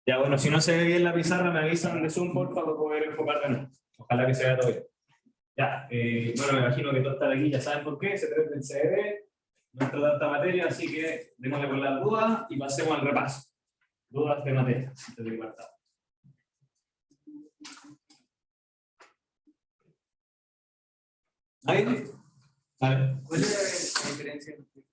Ya, bueno, si no se ve bien la pizarra, me avisan de Zoom, por favor, para poder enfocar de nuevo. Ojalá que se vea todo bien. Ya, bueno, me imagino que todos están aquí, ya saben por qué, se trata del CDD, nuestra tanta materia, así que démosle con las dudas y pasemos al repaso. Dudas de materia, antes de que partamos. ¿Ahí? Vale. ¿Cuál es la diferencia entre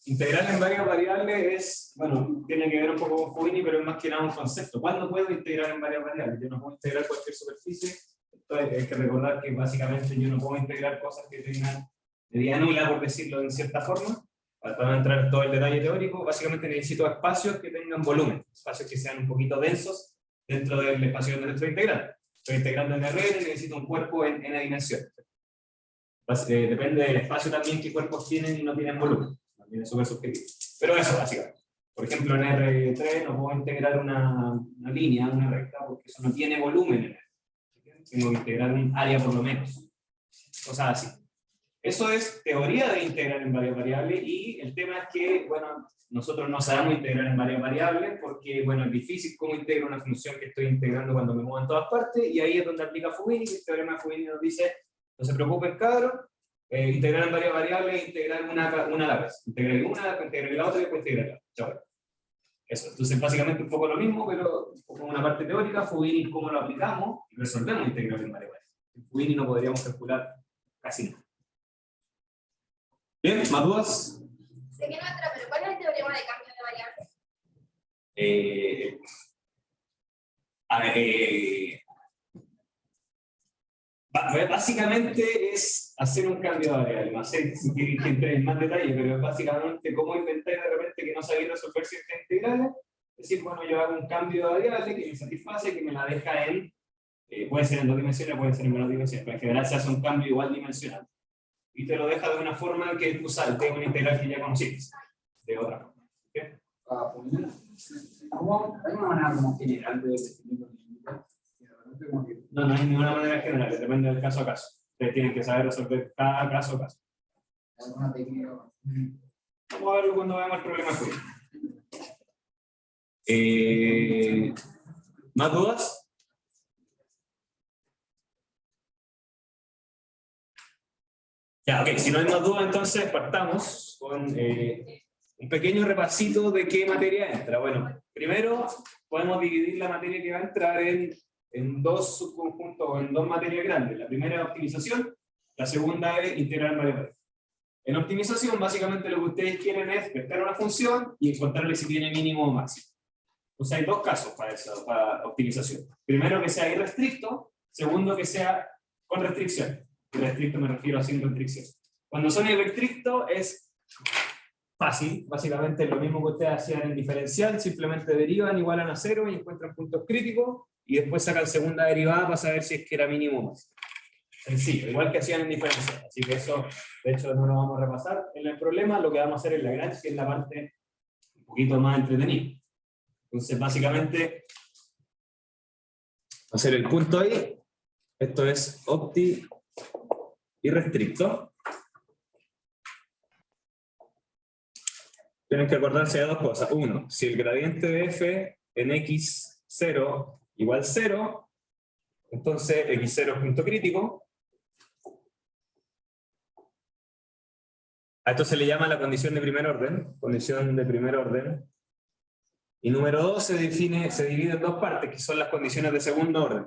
integral en varias variables es, bueno, tiene que ver un poco con Fubini, pero es más que nada un concepto. ¿Cuándo puedo integrar en varias variables? Yo no puedo integrar cualquier superficie. Entonces hay que recordar que básicamente yo no puedo integrar cosas que tengan medida nula, por decirlo de cierta forma. Para no entrar en todo el detalle teórico, básicamente necesito espacios que tengan volumen, espacios que sean un poquito densos dentro del espacio donde estoy integrando. Estoy integrando en RN, necesito un cuerpo en N dimensiones. Depende del espacio también qué cuerpos tienen y no tienen volumen. También es súper subjetivo. Pero eso, básicamente. Por ejemplo, en R3 no puedo integrar una línea, una recta, porque eso no tiene volumen en R. Tengo que integrar un área por lo menos. Cosas así. Eso es teoría de integrar en varias variables, y el tema es que, bueno, nosotros no sabemos integrar en varias variables porque, bueno, es difícil cómo integro una función que estoy integrando cuando me muevo en todas partes, y ahí es donde aplica Fubini, que el teorema de Fubini nos dice, no se preocupen, cabros, integrar en varias variables, integrar una a la vez. Integrar una, después integrar la otra y después integrar la otra. Chao. Eso, entonces básicamente un poco lo mismo, pero como una parte teórica, Fubini cómo lo aplicamos y resolvemos integrar en varias variables. En Fubini no podríamos calcular casi nada. Bien, ¿más dudas? Sé que no entra, pero ¿cuál es el teorema de cambio de variables? Básicamente es hacer un cambio de variable. No sé si quieren que entre en más detalle, pero es básicamente cómo inventar de repente que no sabéis resolver ciertas integrales. Es decir, bueno, yo hago un cambio de variable que me satisface, que me la deja en, puede ser en 2 dimensiones, puede ser en menos dimensiones, pero en general se hace un cambio igual dimensional. Y te lo deja de una forma que tú saltes una integral que ya conociste, de otra forma. ¿Okay? ¿Cómo? ¿Hay una manera como general de definir los límites? No, no hay ninguna manera general, depende del caso a caso. Ustedes tienen que saber resolver cada caso a caso. ¿Alguna técnica? Vamos a verlo cuando veamos el problema de ¿más dudas? Ya, ok, si no hay más dudas, entonces partamos con un pequeño repasito de qué materia entra. Bueno, primero podemos dividir la materia que va a entrar en 2 subconjuntos o en 2 materias grandes. La primera es optimización, la segunda es integrar variables. En optimización, básicamente lo que ustedes quieren es pescar una función y encontrarle si tiene mínimo o máximo. Entonces hay 2 casos para eso, para optimización. Primero, que sea irrestricto; segundo, que sea con restricción. Irrestricto me refiero a sin restricción. Cuando son irrestrictos es fácil, básicamente es lo mismo que ustedes hacían en diferencial, simplemente derivan, igualan a 0 y encuentran puntos críticos, y después sacan segunda derivada para saber si es que era mínimo o más. Sencillo, igual que hacían en diferencial. Así que eso, de hecho, no lo vamos a repasar en el problema. Lo que vamos a hacer en Lagrange, que es la parte un poquito más entretenida. Entonces, básicamente, hacer el punto ahí. Esto es opti irrestricto. Tienen que acordarse de 2 cosas. Uno, si el gradiente de f en x0 igual 0, entonces x0 es punto crítico. A esto se le llama la condición de primer orden. Condición de primer orden. Y número 2 se divide en 2 partes, que son las condiciones de segundo orden.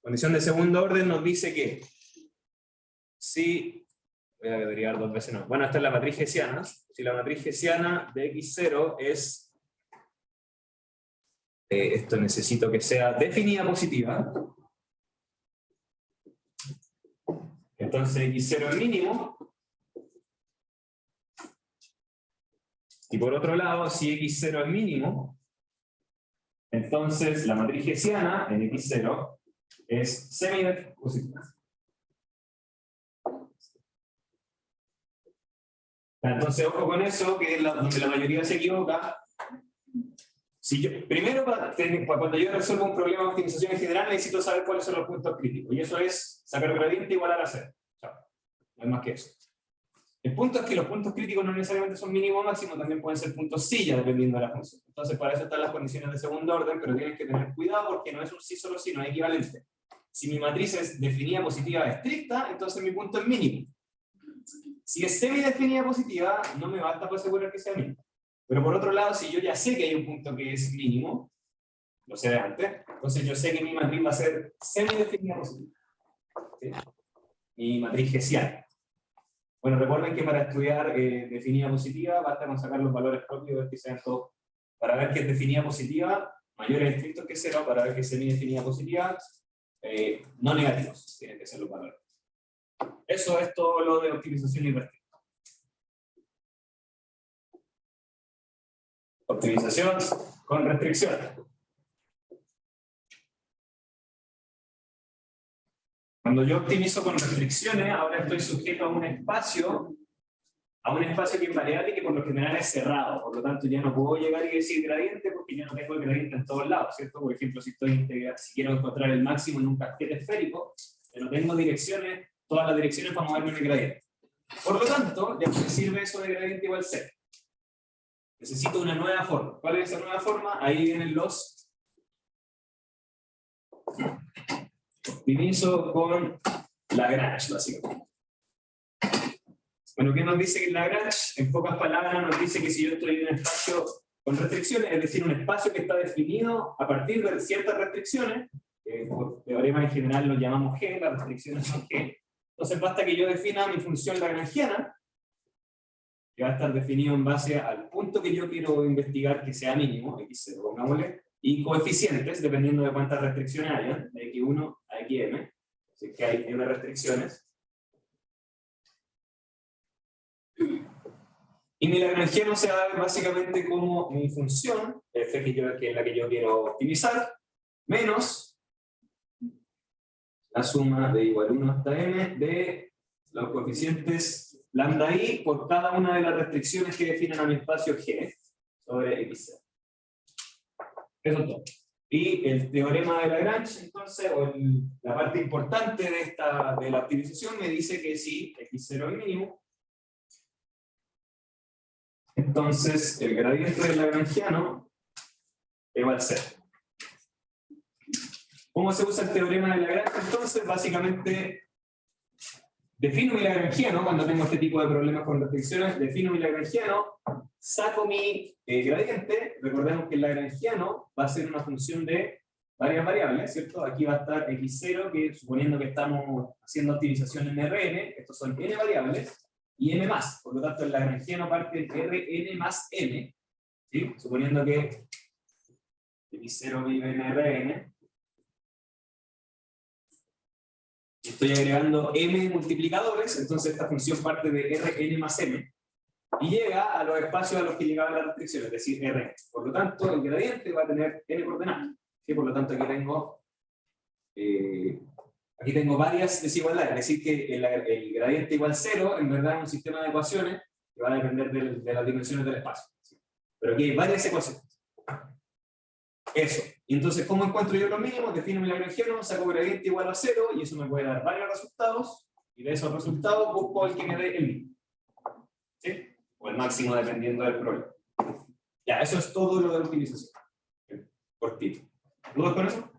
Condición de segundo orden nos dice que si, voy a derivar 2 veces, no. Bueno, esta es la matriz hessiana. Si la matriz hessiana de x0 es, esto necesito que sea definida positiva, entonces x0 es mínimo. Y por otro lado, si x0 es mínimo, entonces la matriz hessiana en x0 es semipositiva. Entonces, ojo con eso, que es donde la mayoría se equivoca. Si yo, primero, cuando yo resuelvo un problema de optimización en general, necesito saber cuáles son los puntos críticos. Y eso es sacar gradiente igual a 0. No es más que eso. El punto es que los puntos críticos no necesariamente son mínimo o máximo, también pueden ser puntos silla dependiendo de la función. Entonces para eso están las condiciones de segundo orden, pero tienes que tener cuidado porque no es un sí solo sí, no es equivalente. Si mi matriz es definida positiva estricta, entonces mi punto es mínimo. Si es semidefinida positiva, no me basta para asegurar que sea mínimo. Pero por otro lado, si yo ya sé que hay un punto que es mínimo, lo sé de antes, entonces yo sé que mi matriz va a ser semidefinida positiva. ¿Sí? Mi matriz hessiana. Bueno, recuerden que para estudiar definida positiva basta con sacar los valores propios que sean todos. Para ver que es definida positiva, mayores estrictos que 0, para ver que es semidefinida positiva, no negativos, tienen que ser los valores. Eso es todo lo de optimización invertida. Optimización con restricciones. Cuando yo optimizo con restricciones, ahora estoy sujeto a un espacio que es variable y que por lo general es cerrado. Por lo tanto, ya no puedo llegar y decir gradiente porque ya no tengo el gradiente en todos lados, ¿cierto? Por ejemplo, si quiero encontrar el máximo en un casquete esférico, ya no tengo direcciones, todas las direcciones para moverme en el gradiente. Por lo tanto, ya me sirve eso de gradiente igual 0. Necesito una nueva forma. ¿Cuál es esa nueva forma? Ahí vienen los optimizo con Lagrange, básicamente. Bueno, ¿qué nos dice Lagrange? En pocas palabras nos dice que si yo estoy en un espacio con restricciones, es decir, un espacio que está definido a partir de ciertas restricciones, por teorema en general lo llamamos G, las restricciones son G, entonces basta que yo defina mi función lagrangiana, que va a estar definido en base al punto que yo quiero investigar que sea mínimo, x0, pongámosle, y coeficientes, dependiendo de cuántas restricciones hayan, de x1 a xm, así que hay m restricciones. Y mi lagrangiano se va a ver básicamente como mi función, f que es la que yo quiero optimizar, menos la suma de igual 1 hasta m de los coeficientes lambda i por cada una de las restricciones que definen a mi espacio G sobre x0. Eso es todo. Y el teorema de Lagrange, entonces, o la parte importante de la optimización me dice que si x0 es mínimo, entonces el gradiente del lagrangiano es igual a 0. ¿Cómo se usa el teorema de Lagrange? Entonces, básicamente, defino mi lagrangiano cuando tengo este tipo de problemas con restricciones, defino mi lagrangiano, saco mi gradiente, recordemos que el lagrangiano va a ser una función de varias variables, ¿cierto? Aquí va a estar x0, que suponiendo que estamos haciendo optimización en Rn, estos son n variables, y m más, por lo tanto el lagrangiano parte de Rn más m, ¿sí? Suponiendo que x0 vive en Rn, estoy agregando m multiplicadores, entonces esta función parte de Rn más m, y llega a los espacios a los que llegaban las restricciones, es decir, Rn. Por lo tanto, el gradiente va a tener n coordenadas. ¿Sí? Por lo tanto, aquí tengo varias desigualdades, es decir, que el gradiente igual 0, en verdad es un sistema de ecuaciones que va a depender de las dimensiones del espacio. ¿Sí? Pero aquí hay varias ecuaciones. Eso. Y entonces, ¿cómo encuentro yo los mínimos? Defino mi lagrangiano, saco gradiente igual a 0, y eso me puede dar varios resultados, y de esos resultados busco el que me dé el mínimo. ¿Sí? O el máximo, dependiendo del problema. Ya, eso es todo lo de la optimización. Cortito. ¿Dudas con eso?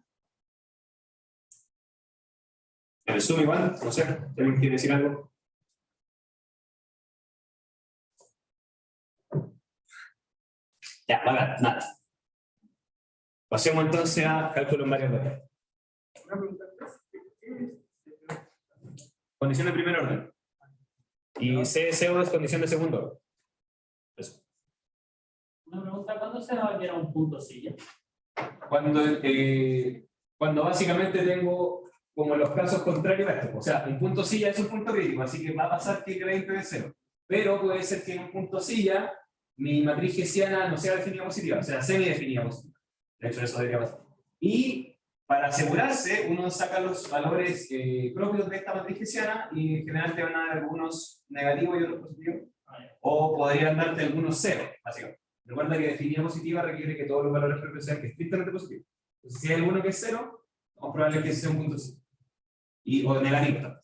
En el Zoom igual, no sé, ¿alguien quiere decir algo? Ya, vale, nada. Pasemos entonces a cálculo en varias variables. Condición de primer orden. Y CO es condición de segundo orden. Eso. Una pregunta, ¿cuándo se va a llegar a un punto silla? Cuando básicamente tengo como los casos contrarios a esto. O sea, un punto silla es un punto crítico, así que va a pasar que el gradiente es 0. Pero puede ser que en un punto silla mi matriz hessiana no sea definida positiva, o sea, semi-definida positiva. De hecho, eso debería pasar. Y para asegurarse, uno saca los valores propios de esta matriz hessiana y en general te van a dar algunos negativos y otros positivos. O podrían darte algunos 0, básicamente. Recuerda que definida positiva requiere que todos los valores propios sean estrictamente positivos. Entonces, si hay alguno que es 0, lo más probable es que sea un punto sí. O negativo también.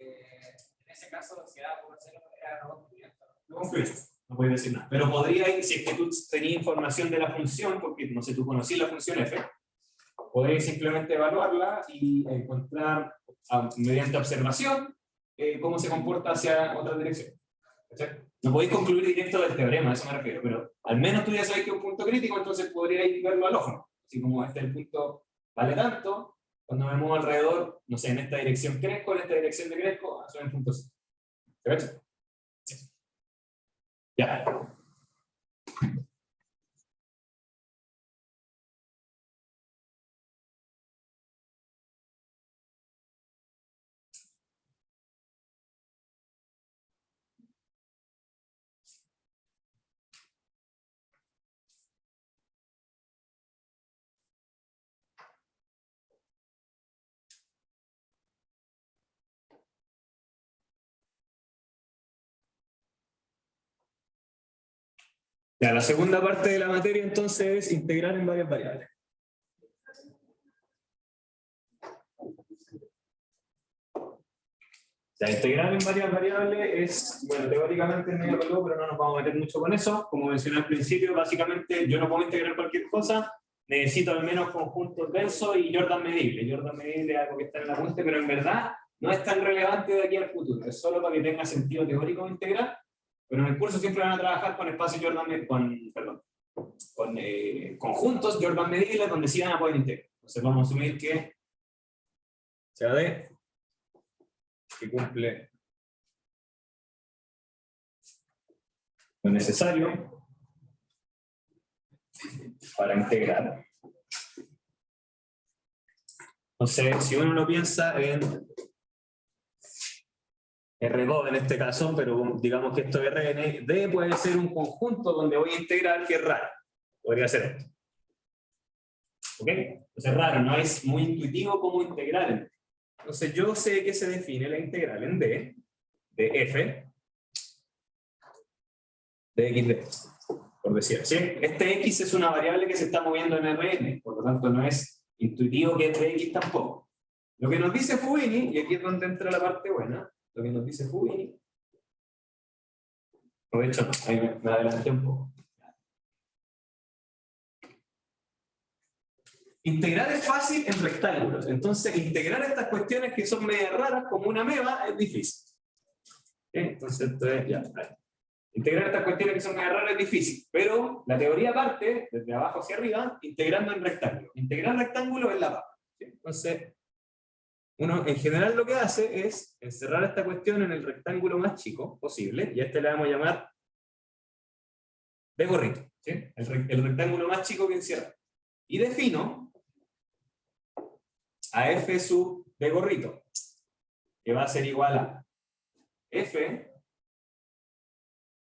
En ese caso, si A por 0 era no concluye, no puedes decir nada. Pero podría, si es que tú tenías información de la función, porque no sé, tú conocías la función f, podéis simplemente evaluarla y encontrar, mediante observación, cómo se comporta hacia otra dirección. ¿Cachai? No podéis concluir directo del teorema, a eso me refiero, pero al menos tú ya sabes que es un punto crítico, entonces podríais verlo al ojo. Así como este es el punto, vale tanto, cuando me muevo alrededor, no sé, en esta dirección crezco, en esta dirección decrezco, son en punto C. ¿Te ves? Ya. Ya, la segunda parte de la materia entonces es integrar en varias variables. Ya, integrar en varias variables es, bueno, teóricamente es medio peludo, pero no nos vamos a meter mucho con eso. Como mencioné al principio, básicamente yo no puedo integrar cualquier cosa, necesito al menos conjuntos densos y Jordan medible. Jordan medible es algo que está en el apunte, pero en verdad no es tan relevante de aquí al futuro, es solo para que tenga sentido teórico integrar, pero en el curso siempre van a trabajar con espacios Jordan medible, con conjuntos Jordan medibles donde sí van a poder integrar. Entonces vamos a asumir que sea D que cumple lo necesario para integrar. Entonces, si uno lo piensa en R2 en este caso, pero digamos que esto es Rn, D puede ser un conjunto donde voy a integrar que es raro. Podría ser esto. ¿Ok? Entonces es raro, no es muy intuitivo cómo integrar en D. Entonces yo sé que se define la integral en D, de f, de xd, por decir así. Este x es una variable que se está moviendo en Rn, por lo tanto no es intuitivo que es de x tampoco. Lo que nos dice Fubini, y aquí es donde entra la parte buena, lo que nos dice Fubini, de hecho, ahí me adelanté un poco. Integrar es fácil en rectángulos, entonces integrar estas cuestiones que son medio raras como una ameba es difícil. Entonces, ya, integrar estas cuestiones que son medio raras es difícil, pero la teoría parte desde abajo hacia arriba integrando en rectángulo. Integrar rectángulo es la base. Entonces, uno en general lo que hace es encerrar esta cuestión en el rectángulo más chico posible, y a este le vamos a llamar de gorrito, ¿sí? El rectángulo más chico que encierra. Y defino a f sub de gorrito, que va a ser igual a f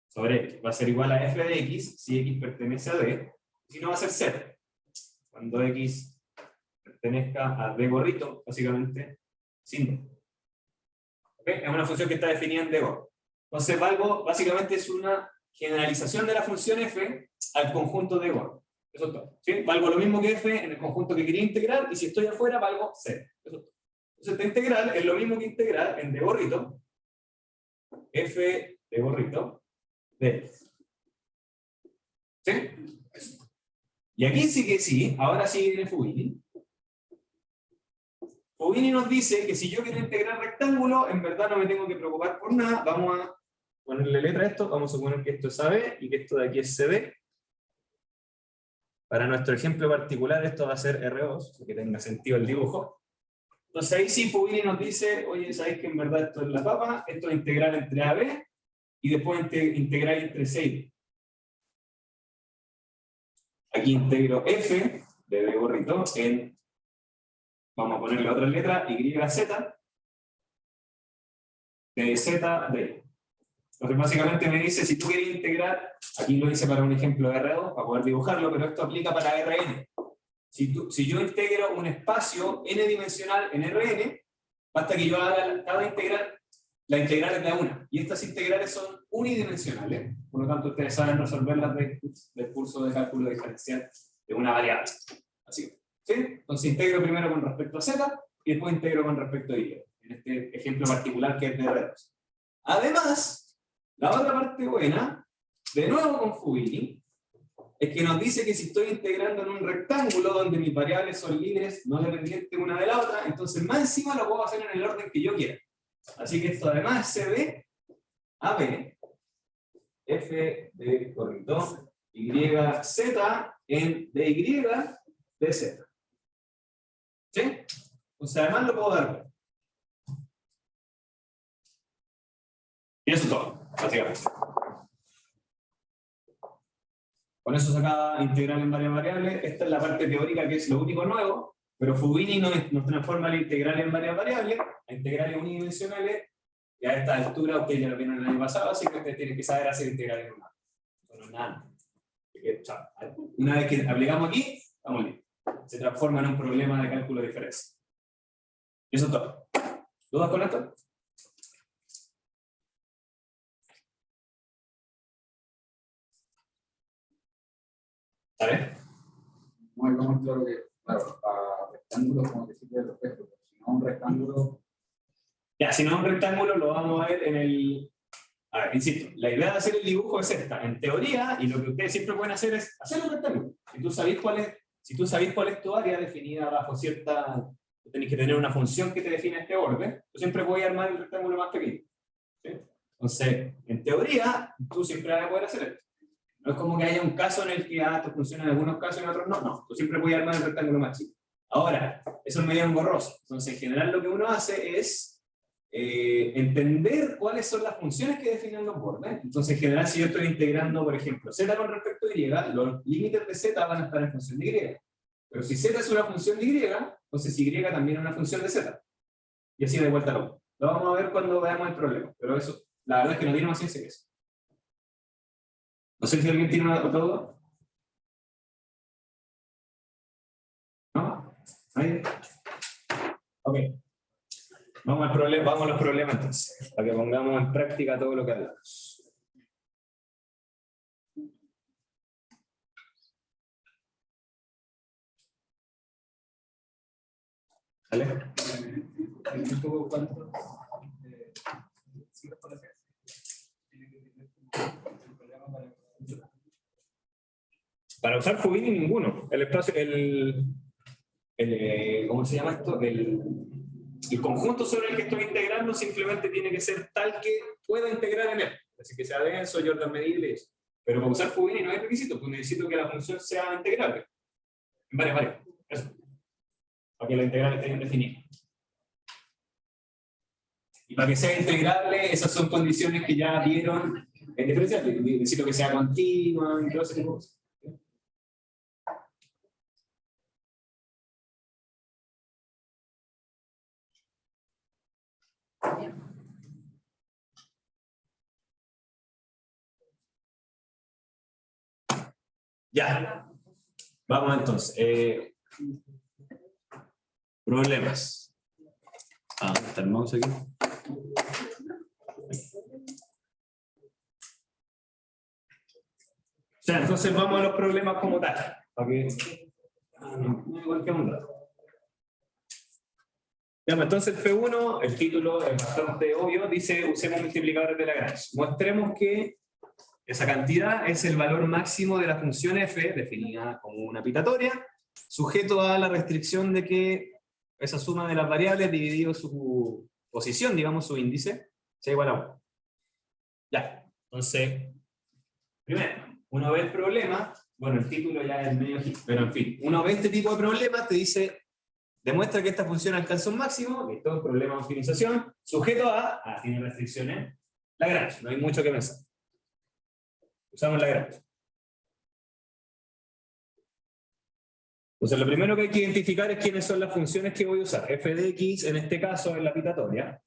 sobre x, va a ser igual a f de x, si x pertenece a d, si no va a ser 0. Cuando x pertenezca a d gorrito, básicamente, sin d. ¿Okay? Es una función que está definida en d gorrito. Entonces, valgo, básicamente es una generalización de la función f al conjunto d gorrito. Eso es todo. ¿Sí? Valgo lo mismo que f en el conjunto que quería integrar, y si estoy afuera valgo 0. Eso es todo. Entonces esta integral es lo mismo que integrar en d gorrito, f de gorrito, de x. ¿Sí? Eso. Y aquí sí que sí, ahora sí viene Fubini. Fubini nos dice que si yo quiero integrar rectángulo, en verdad no me tengo que preocupar por nada. Vamos a ponerle letra a esto, vamos a suponer que esto es AB y que esto de aquí es CB. Para nuestro ejemplo particular esto va a ser R2, para que tenga sentido el dibujo. Entonces ahí sí Fubini nos dice, oye, ¿sabéis que en verdad esto es la papa? Esto es integral entre AB y después integral entre C y D. Aquí integro F de D gorrito en, vamos a ponerle otra letra, YZ, de Z de D. Entonces básicamente me dice, si tú quieres integrar, aquí lo hice para un ejemplo de R2, para poder dibujarlo, pero esto aplica para Rn. Si yo integro un espacio n-dimensional en Rn, basta que yo haga cada integral, la integral es de una, y estas integrales son unidimensionales, por lo tanto ustedes saben resolverlas del curso de cálculo diferencial de una variable. Así, ¿sí? Entonces integro primero con respecto a z, y después integro con respecto a y, en este ejemplo particular que es de R2. Además, La otra parte buena, de nuevo con Fubini, es que nos dice que si estoy integrando en un rectángulo donde mis variables son libres, no dependientes una de la otra, entonces más encima lo puedo hacer en el orden que yo quiera. Así que esto además se ve AB, F de correcto, Y, Z en DY de Z. ¿Sí? O sea, además lo puedo dar. Y eso es todo, básicamente. Con eso se acaba integral en varias variables. Esta es la parte teórica que es lo único nuevo, pero Fubini nos transforma la integral en varias variables, a integrales unidimensionales, y a esta altura, ustedes ya lo vieron el año pasado, así que ustedes tienen que saber hacer integrales en una. Eso no es nada. Una vez que aplicamos aquí, estamos listos. Se transforma en un problema de cálculo de diferencia. Y eso es todo. ¿Dudas con esto? ¿Sabes? No hay como claro que, claro, a rectángulos como que sirve perfecto, pero si no un rectángulo. Ya, si no un rectángulo lo vamos a ver en el... A ver, insisto, la idea de hacer el dibujo es esta. En teoría, y lo que ustedes siempre pueden hacer es hacer un rectángulo. Si tú sabéis cuál es tu área definida bajo cierta... Tenéis que tener una función que te define este borde, tú siempre puedes armar el rectángulo más pequeño. ¿Sí? Entonces, en teoría, tú siempre vas a poder hacer esto. No es como que haya un caso en el que esto funciona en algunos casos y en otros no. No, tú siempre puedes armar el rectángulo más chico. Ahora, eso es medio engorroso. Entonces, en general lo que uno hace es entender cuáles son las funciones que definen los bordes. Entonces, en general, si yo estoy integrando, por ejemplo, z con respecto a y, los límites de z van a estar en función de y. Pero si z es una función de y, entonces y también es una función de z. Y así de vuelta a lo vamos a ver cuando veamos el problema. Pero eso, la verdad es que no tiene más ciencia que eso. No sé si alguien tiene una duda. ¿No? ¿Ahí? Ok. Vamos al problema, vamos a los problemas entonces, para que pongamos en práctica todo lo que hablamos. ¿Vale? Para usar Fubini ninguno. El espacio, ¿cómo se llama esto? El conjunto sobre el que estoy integrando simplemente tiene que ser tal que pueda integrar en él. Así que sea denso y orden medible y eso. Pero para usar Fubini no hay requisito, pues necesito que la función sea integrable. Vale. Eso. Para que la integral esté bien definida. Y para que sea integrable, esas son condiciones que ya vieron en diferencial. Necesito que sea continua y todo ese tipo de cosas. Ya. Vamos entonces. Problemas. ¿Dónde está el mouse aquí? O sea, entonces vamos a los problemas como tal. Igual que un rato. Entonces el P1, el título es bastante obvio, dice usemos multiplicadores de Lagrange. Mostremos que esa cantidad es el valor máximo de la función f, definida como una pitatoria, sujeto a la restricción de que esa suma de las variables dividido su posición, digamos su índice, sea igual a 1. Ya, entonces, primero, uno ve el problema, bueno, el título ya es medio hit, pero en fin, uno ve este tipo de problemas, te dice, demuestra que esta función alcanza un máximo, que esto es un problema de optimización, sujeto a tiene restricciones, Lagrange, no hay mucho que pensar. Usamos Lagrange. Entonces lo primero que hay que identificar es quiénes son las funciones que voy a usar. F de x, en este caso, es la pitatoria.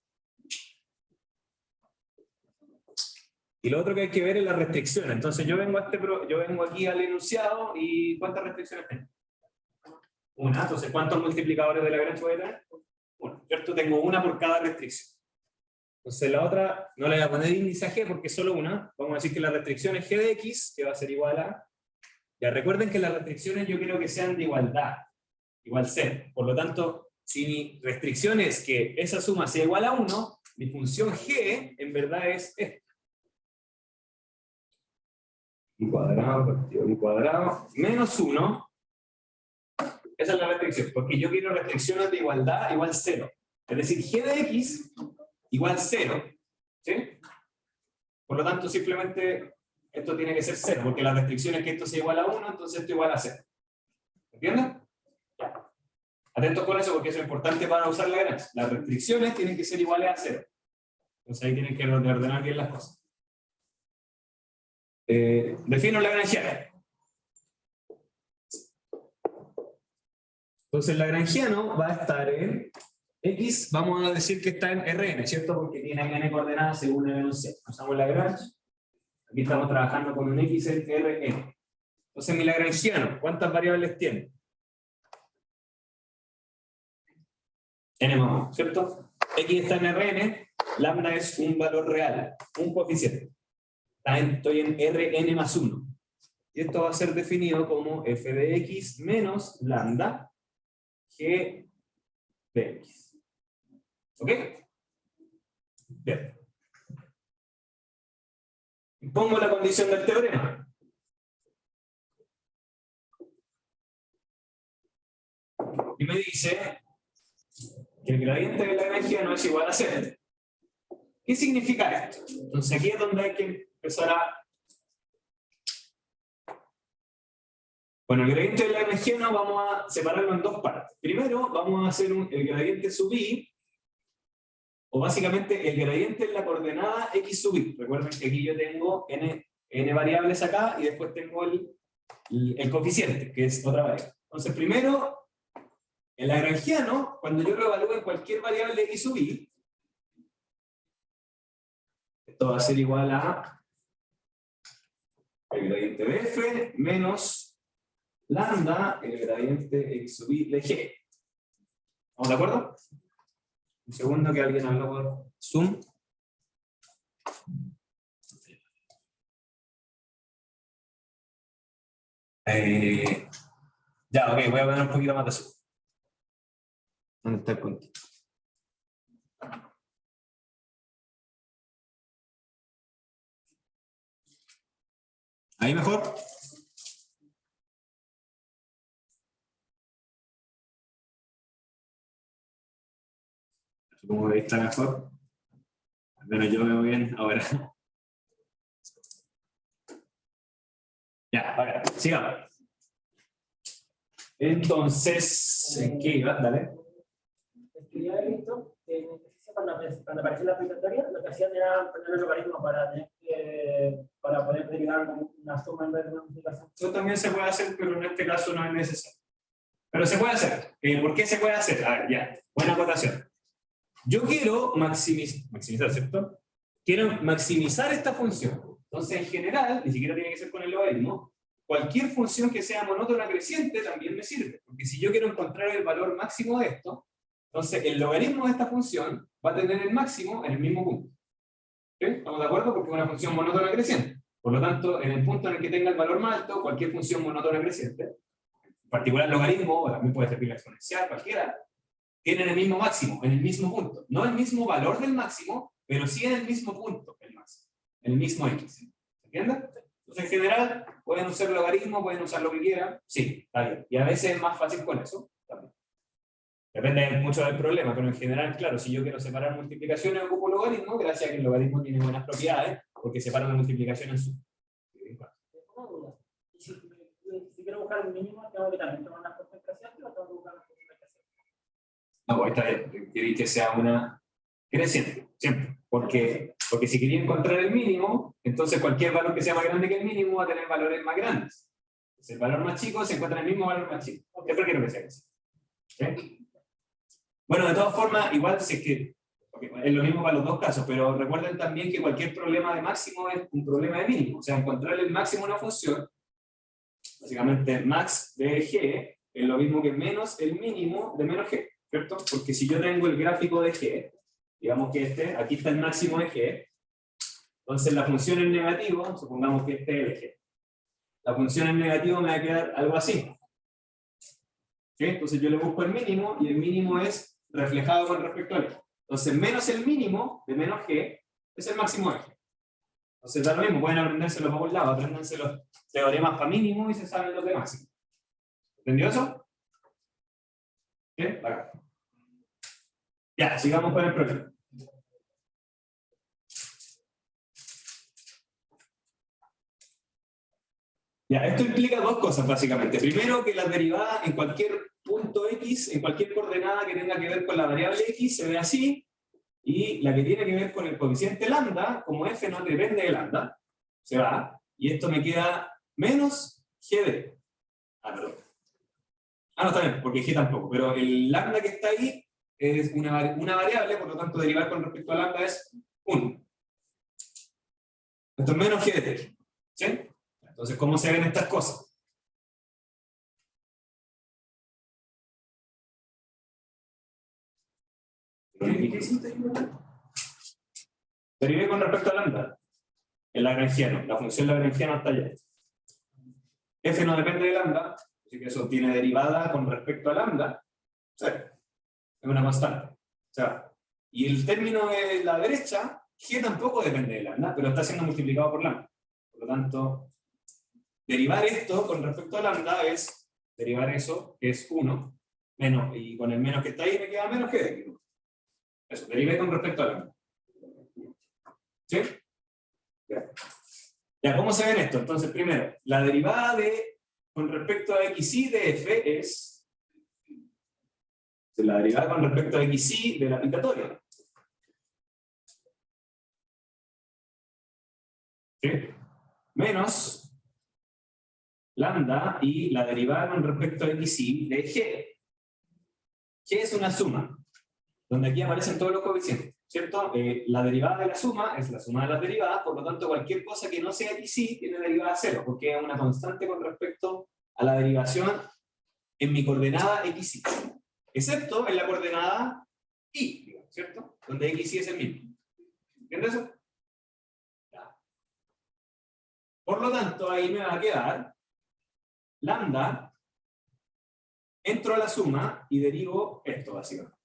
Y lo otro que hay que ver es la restricción. Entonces yo vengo aquí al enunciado y ¿cuántas restricciones tengo? Una. Entonces, ¿cuántos multiplicadores de Lagrange voy a tener? Uno. ¿Cierto? Tengo una por cada restricción. Entonces la otra no le voy a poner índice a g porque es solo una. Vamos a decir que la restricción es g de x, que va a ser igual a... Ya recuerden que las restricciones yo quiero que sean de igualdad. Igual c. Por lo tanto, si mi restricción es que esa suma sea igual a 1, mi función g en verdad es esta. I cuadrado partido I cuadrado menos 1. Esa es la restricción, porque yo quiero restricciones de igualdad igual 0. Es decir, g de x igual 0. ¿Sí? Por lo tanto, simplemente esto tiene que ser 0, porque la restricción es que esto sea igual a 1, entonces esto igual a 0. ¿Entienden? Ya. Atentos con eso, porque eso es importante para usar Lagrange. Las restricciones tienen que ser iguales a 0. Entonces ahí tienen que ordenar bien las cosas. Defino Lagrangiano. Entonces el lagrangiano va a estar en x, vamos a decir que está en Rn, ¿cierto? Porque tiene n coordenadas según n menos c. Usamos Lagrange. Aquí estamos trabajando con un x en Rn. Entonces mi lagrangiano, ¿cuántas variables tiene? N más 1, ¿cierto? X está en Rn, lambda es un valor real, un coeficiente. Estoy en Rn más 1. Y esto va a ser definido como f de x menos lambda g de x. ¿Ok? Bien. Pongo la condición del teorema. Y me dice que el gradiente de lagrangiano es igual a 0. ¿Qué significa esto? Entonces aquí es donde hay que empezar a... Bueno, el gradiente del lagrangiano vamos a separarlo en dos partes. Primero vamos a hacer el gradiente sub i, o básicamente el gradiente en la coordenada x sub i. Recuerden que aquí yo tengo n variables acá y después tengo el coeficiente, que es otra variable. Entonces primero, el lagrangiano, cuando yo lo evalúo en cualquier variable x sub i, esto va a ser igual a el gradiente de f menos lambda, el gradiente x sub i de g. ¿Estamos de acuerdo? Un segundo que alguien habló por Zoom. Ya, ok, voy a poner un poquito más de Zoom. ¿Dónde está el punto? ¿Ahí mejor? Como veis está mejor. Al menos yo veo bien ahora. Ya, ahora, sigamos. Entonces, ¿en qué iba? Dale. Es que ya he visto que en ejercicio cuando apareció la aplicatoria, lo que hacían era poner el logaritmo para poder derivar una suma en vez de una multiplicación. Eso también se puede hacer, pero en este caso no es necesario. Pero se puede hacer. ¿Por qué se puede hacer? A ver, ya, buena acotación. Yo quiero maximizar, ¿cierto? Quiero maximizar esta función. Entonces, en general, ni siquiera tiene que ser con el logaritmo, cualquier función que sea monótona creciente también me sirve. Porque si yo quiero encontrar el valor máximo de esto, entonces el logaritmo de esta función va a tener el máximo en el mismo punto. ¿Sí? ¿Estamos de acuerdo? Porque es una función monótona creciente. Por lo tanto, en el punto en el que tenga el valor más alto, cualquier función monótona creciente, en particular el logaritmo, o también puede servir la exponencial, cualquiera, tienen el mismo máximo, en el mismo punto. No el mismo valor del máximo, pero sí en el mismo punto, el máximo. En el mismo x. ¿Entiendes? Entonces, en general, pueden usar logaritmo, pueden usar lo que quieran. Sí, está bien. Y a veces es más fácil con eso. También. Depende mucho del problema, pero en general, claro, si yo quiero separar multiplicaciones, ocupo logaritmo, gracias a que el logaritmo tiene buenas propiedades, porque separa la multiplicación en su. Una duda. Y si quiero buscar un mínimo, tengo que también tomar una concentración, o tengo que buscar una multiplicación. No, pues está bien. Queréis que sea una creciente, siempre. Porque si quería encontrar el mínimo, entonces cualquier valor que sea más grande que el mínimo va a tener valores más grandes. Entonces el valor más chico se encuentra en el mismo valor más chico. Siempre quiero que sea así. ¿Sí? Bueno, de todas formas, igual si es que es lo mismo para los dos casos, pero recuerden también que cualquier problema de máximo es un problema de mínimo. O sea, encontrar el máximo de una función, básicamente max de g, es lo mismo que menos el mínimo de menos g, ¿cierto? Porque si yo tengo el gráfico de g, digamos que aquí está el máximo de g, entonces la función es negativo, supongamos que este es el g. La función en negativo me va a quedar algo así. ¿Sí? Entonces yo le busco el mínimo, y el mínimo es reflejado con respecto a esto. Entonces menos el mínimo de menos g es el máximo de g. Entonces da lo mismo, pueden aprendérselo por un lado, apréndanse los teoremas para mínimo y se saben los de máximo. ¿Entendió eso? ¿Bien? Acá. Ya, sigamos con el problema. Ya, esto implica dos cosas básicamente. Primero, que las derivadas en cualquier punto X, en cualquier coordenada que tenga que ver con la variable X, se ve así, y la que tiene que ver con el coeficiente lambda, como f no depende de lambda, se va, y esto me queda menos GD. Perdón. No, está bien, porque G tampoco, pero el lambda que está ahí es una variable, por lo tanto derivar con respecto a lambda es 1. Esto es menos GD. ¿Sí? Entonces, ¿cómo se ven estas cosas? ¿Qué hiciste? Derivé con respecto a lambda. El lagrangiano, la función lagrangiana está allá. F no depende de lambda, así que eso tiene derivada con respecto a lambda. O sea, es una constante. O sea, y el término de la derecha, G tampoco depende de lambda, pero está siendo multiplicado por lambda. Por lo tanto, derivar esto con respecto a lambda es derivar eso, que es 1, menos, y con el menos que está ahí me queda menos G. Eso, derivé con respecto a lambda. ¿Sí? Ya, ¿cómo se ven esto? Entonces, primero, la derivada con respecto a xy de f es la derivada con respecto a xy de la aplicatoria. ¿Sí? Menos lambda y la derivada con respecto a xy de g. G es una suma, donde aquí aparecen todos los coeficientes. ¿Cierto? La derivada de la suma es la suma de las derivadas, por lo tanto cualquier cosa que no sea xy tiene derivada 0, porque es una constante con respecto a la derivación en mi coordenada xy, excepto en la coordenada y, ¿cierto? Donde xy es el mismo. ¿Entiendes eso? Ya. Por lo tanto, ahí me va a quedar lambda, entro a la suma y derivo esto básicamente.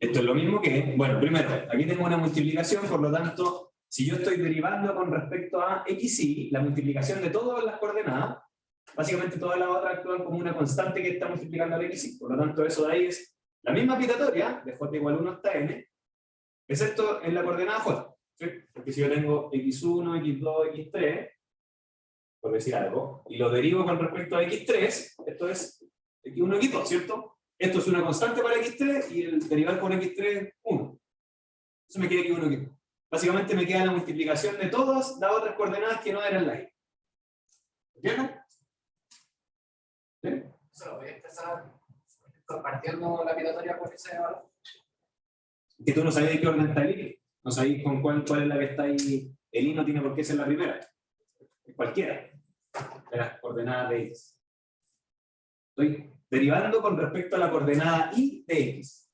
Esto es lo mismo que, bueno, primero, aquí tengo una multiplicación, por lo tanto, si yo estoy derivando con respecto a xy, la multiplicación de todas las coordenadas, básicamente todas las otras actúan como una constante que está multiplicando al xy, por lo tanto eso de ahí es la misma aplicatoria, de j igual 1 hasta n, excepto en la coordenada j, ¿sí? Porque si yo tengo x1, x2, x3, por decir algo, y lo derivo con respecto a x3, esto es x1, x2, ¿cierto? Esto es una constante para x3 y el derivar con x3 es 1. Eso me queda x1, x2. Básicamente me queda la multiplicación de todas las otras coordenadas que no eran la y. ¿Entienden? ¿Sí? Eso, voy a empezar compartiendo la aplicatoria por ese valor. Que tú no sabes de qué orden está el i. No sabéis con cuál es la que está ahí. El i no tiene por qué ser la primera. Es cualquiera de las coordenadas de x. Estoy derivando con respecto a la coordenada y de x.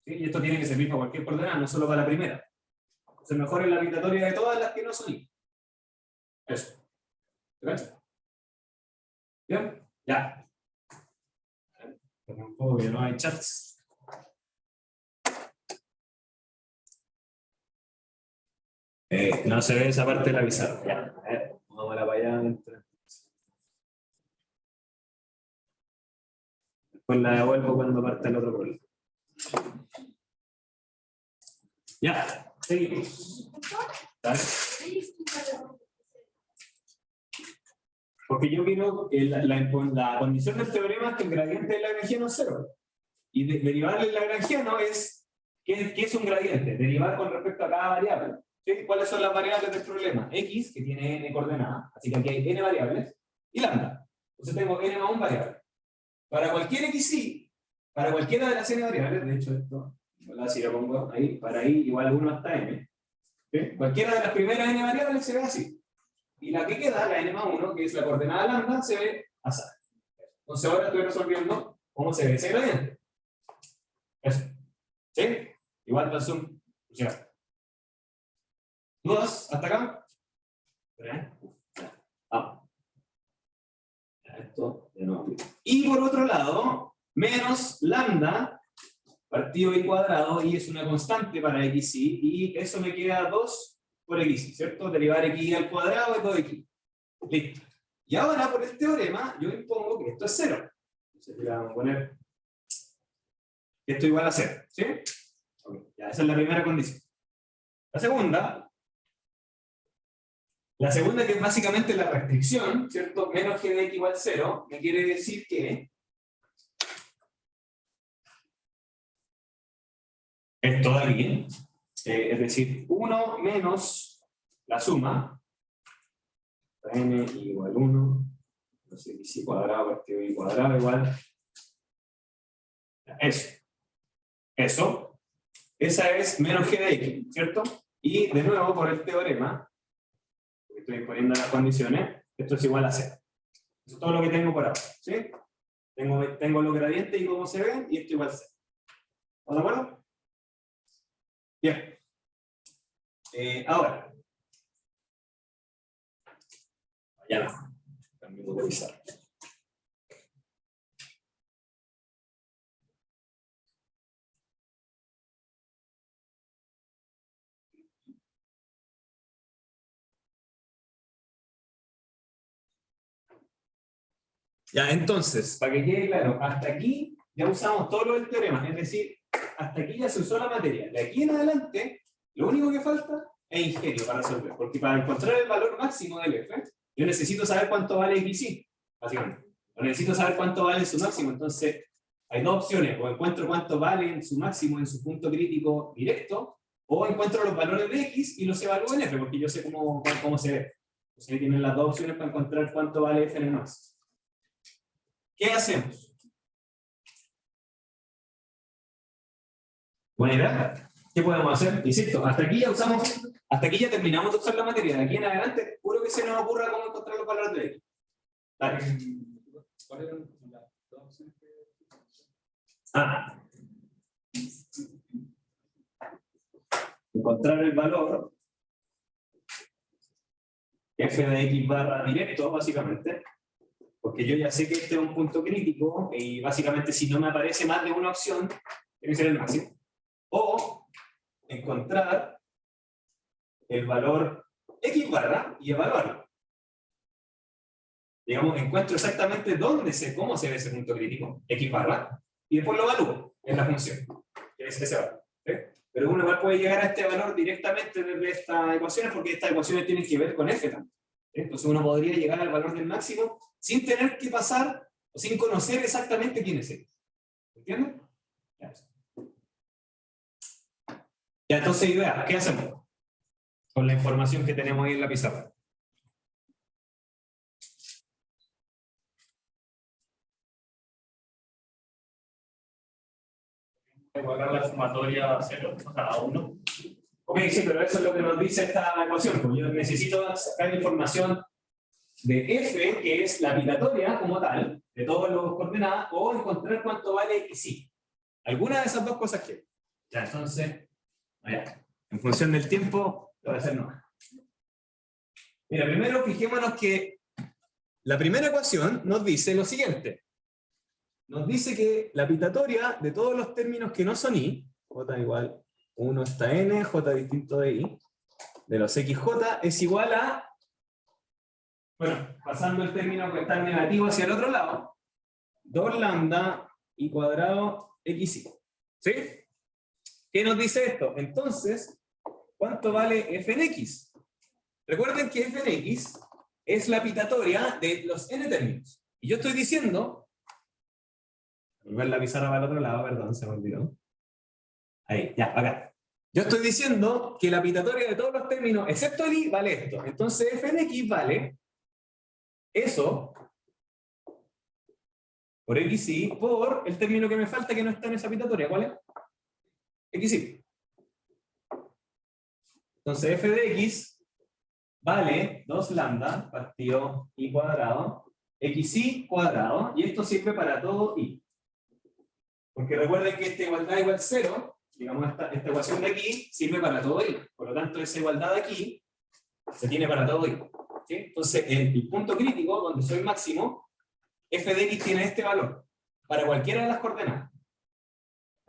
¿Sí? Y esto tiene que servir para cualquier coordenada, no solo para la primera. Entonces mejor es la aplicatoria de todas las que no son y. Eso. ¿Te cachas? ¿Bien? Ya. Un poco que no hay chats. No se ve esa parte de la pizarra. Ya. Vamos a para allá. Después la devuelvo cuando parte el otro problema. Ya, seguimos. ¿Vale? Porque yo quiero que la condición del teorema es que el gradiente del lagrangiano es 0. Y derivar el lagrangiano es, ¿qué es un gradiente? Derivar con respecto a cada variable. ¿Sí? ¿Cuáles son las variables del problema? X, que tiene n coordenadas, así que aquí hay n variables, y lambda. Entonces tengo n más 1 variable. Para cualquier xy, para cualquiera de las n variables, de hecho esto, si lo pongo ahí, para i igual a 1 hasta n, ¿sí? Cualquiera de las primeras n variables se ve así. Y la que queda, la n más 1, que es la coordenada lambda, se ve así. Entonces ahora estoy resolviendo cómo se ve ese gradiente. Eso. ¿Sí? Igual para el zoom. ¿Dudas hasta acá? Vamos. Esto de nuevo. Y por otro lado, menos lambda partido y cuadrado, y es una constante para xy, y eso me queda 2 por xy, ¿cierto? Derivar xy al cuadrado es 2x. Listo. Y ahora, por el teorema, yo impongo que esto es 0. Entonces le vamos a poner que esto igual a 0, ¿sí? Okay. Ya, esa es la primera condición. La segunda que es básicamente la restricción, ¿cierto? Menos g de x igual 0, me quiere decir que esto da aquí, es decir, 1 menos la suma, n igual 1, entonces x cuadrado partido y cuadrado igual, eso, esa es menos g de x, ¿cierto? Y de nuevo, por el teorema, estoy poniendo las condiciones, esto es igual a 0. Eso es todo lo que tengo por ahora, ¿sí? Tengo los gradientes y cómo se ven, y esto igual a 0. ¿Estamos de acuerdo? Bien. Ahora. Ya no. Cambiamos de pizarra. Ya, entonces, para que quede claro, hasta aquí ya usamos todo lo del teorema, es decir, hasta aquí ya se usó la materia. De aquí en adelante, lo único que falta es ingenio para resolver, porque para encontrar el valor máximo del f, yo necesito saber cuánto vale xy, básicamente. O necesito saber cuánto vale su máximo, entonces hay dos opciones, o encuentro cuánto vale en su máximo en su punto crítico directo, o encuentro los valores de x y los evalúo en f, porque yo sé cómo se ve. Entonces ahí tienen las dos opciones para encontrar cuánto vale f en el máximo. ¿Qué hacemos? Buena idea. ¿Qué podemos hacer? Insisto, hasta aquí ya terminamos de usar la materia. De aquí en adelante, puro que se nos ocurra cómo encontrar los valores de x. Dale. ¿Cuáles eran las dos opciones que... Encontrar el valor f de x barra directo, básicamente. Porque yo ya sé que este es un punto crítico y básicamente si no me aparece más de una opción, tiene que ser el máximo. O encontrar el valor x barra y evaluarlo. Digamos, encuentro exactamente cómo se ve ese punto crítico, x barra, y después lo evalúo en la función, que es ese valor. ¿Sí? Pero uno igual puede llegar a este valor directamente desde estas ecuaciones, porque estas ecuaciones tienen que ver con f también. Entonces uno podría llegar al valor del máximo sin tener que pasar o sin conocer exactamente quién es él. ¿Entienden? Ya, entonces idea, ¿qué hacemos con la información que tenemos ahí en la pizarra? Igualar la sumatoria a 0, o sea, a 1. Ok, sí, pero eso es lo que nos dice esta ecuación. Pues yo necesito sacar información de f, que es la pilatoria como tal, de todos los coordenadas, o encontrar cuánto vale xy. Alguna de esas dos cosas quiero. Ya, entonces, allá. En función del tiempo, lo voy a hacer nomás. Mira, primero fijémonos que la primera ecuación nos dice lo siguiente. Nos dice que la pitatoria de todos los términos que no son y, j igual 1 hasta n, j distinto de i, de los xj es igual a, bueno, pasando el término que está en negativo hacia el otro lado, 2 lambda i cuadrado xy. ¿Sí? ¿Qué nos dice esto? Entonces, ¿cuánto vale f en x? Recuerden que f en x es la pitatoria de los n términos. Y yo estoy diciendo, volver la pizarra para el otro lado, perdón, se me olvidó. Ahí, ya, acá. Yo estoy diciendo que la pitatoria de todos los términos, excepto el i, vale esto. Entonces f en x vale eso por xy por el término que me falta que no está en esa pitatoria. ¿Cuál es? xy. Entonces f de x vale 2 lambda partido i cuadrado xy cuadrado, y esto sirve para todo i. Porque recuerden que esta igualdad igual 0, digamos esta ecuación de aquí, sirve para todo i. Por lo tanto, esa igualdad de aquí se tiene para todo i. ¿Sí? Entonces, el punto crítico, donde soy máximo, f de x tiene este valor, para cualquiera de las coordenadas.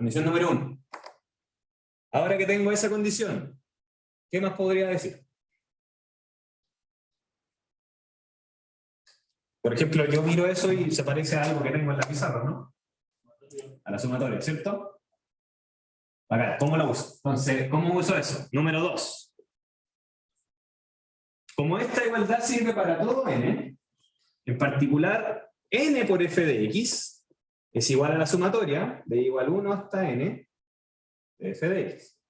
Condición número 1. Ahora que tengo esa condición, ¿qué más podría decir? Por ejemplo, yo miro eso y se parece a algo que tengo en la pizarra, ¿no? A la sumatoria, ¿cierto? Acá, ¿cómo la uso? Entonces, ¿cómo uso eso? Número 2. Como esta igualdad sirve para todo n, en particular, n por f de x es igual a la sumatoria de igual 1 hasta n de f de x.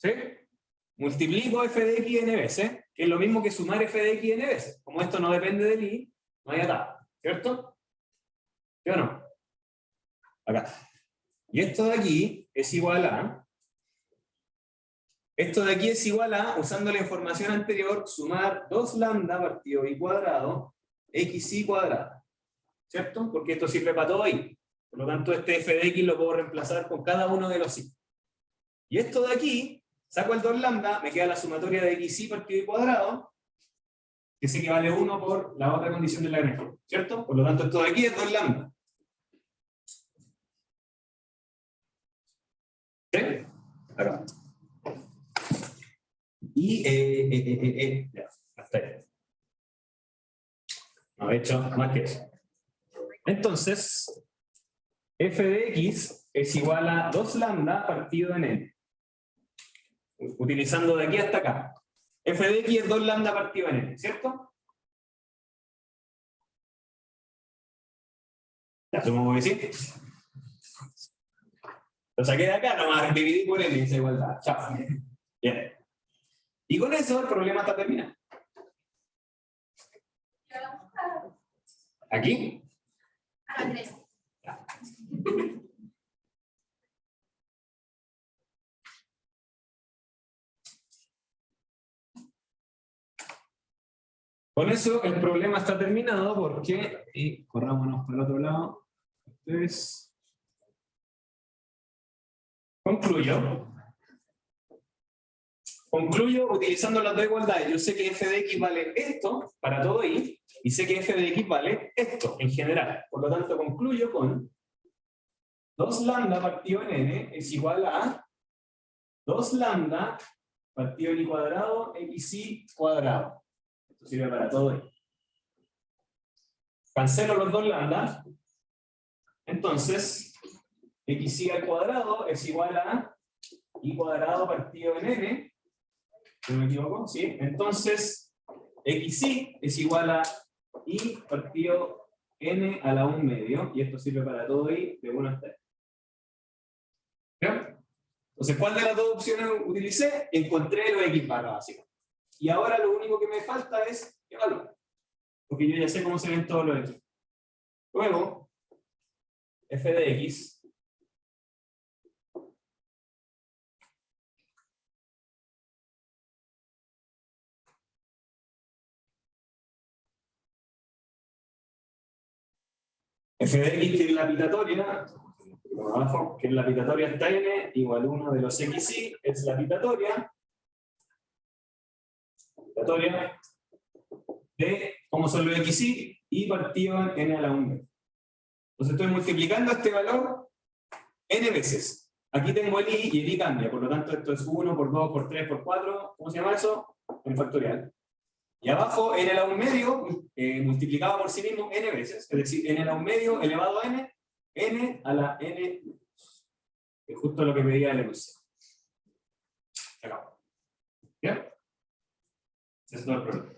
¿Sí? Multiplico f de x n veces, que es lo mismo que sumar f de x n veces. Como esto no depende del i, no hay atado, ¿cierto? ¿Sí o no? Acá. Y esto de aquí es igual a... Esto de aquí es igual a, usando la información anterior, sumar 2 lambda partido i cuadrado, xi cuadrado. ¿Cierto? Porque esto sirve para todo i. Por lo tanto, este f de x lo puedo reemplazar con cada uno de los i. Y esto de aquí, saco el 2 lambda, me queda la sumatoria de xi partido i cuadrado, que se equivale 1 por la otra condición de la energía. ¿Cierto? Por lo tanto, esto de aquí es 2 lambda. ¿Sí? Acá. Y ya, hasta ahí. No he hecho más que eso. Entonces, f de x es igual a 2 lambda partido en n. Utilizando de aquí hasta acá. F de x es 2 lambda partido en n, ¿cierto? Ya, supongo que sí. Lo saqué de acá, nomás dividí por n esa igualdad. Chao. Bien. Y con eso el problema está terminado. ¿Aquí? A la 3. Con eso el problema está terminado porque, y corrámonos para el otro lado, entonces, concluyo utilizando las dos igualdades. Yo sé que f de x vale esto para todo i, y sé que f de x vale esto en general. Por lo tanto, concluyo con 2 lambda partido en n es igual a 2 lambda partido en i cuadrado xi cuadrado. Esto sirve para todo i. Cancelo los 2 lambda. Entonces, xi al cuadrado es igual a i cuadrado partido en n. ¿No me equivoco? ¿Sí? Entonces, xi es igual a i partido n a la 1 medio, y esto sirve para todo i de 1 hasta n. ¿Ya? Entonces, ¿cuál de las dos opciones utilicé? Encontré los x barra básicos. Y ahora lo único que me falta es evaluar. Porque yo ya sé cómo se ven todos los x. Luego, f de x f de x, que es la pitatoria, por abajo, que es la pitatoria hasta n, igual 1 de los xi, es la pitatoria de cómo son los xi, y partido en n a la 1. Entonces estoy multiplicando este valor n veces. Aquí tengo el i, y el i cambia, por lo tanto esto es 1 por 2 por 3 por 4, ¿cómo se llama eso? En factorial. Y abajo, n a la 1 medio, multiplicado por sí mismo n veces, es decir, n a la 1 medio elevado a n, n a la n, que es justo lo que medía el enunciado. Se acabó. ¿Bien? Ese es todo el problema.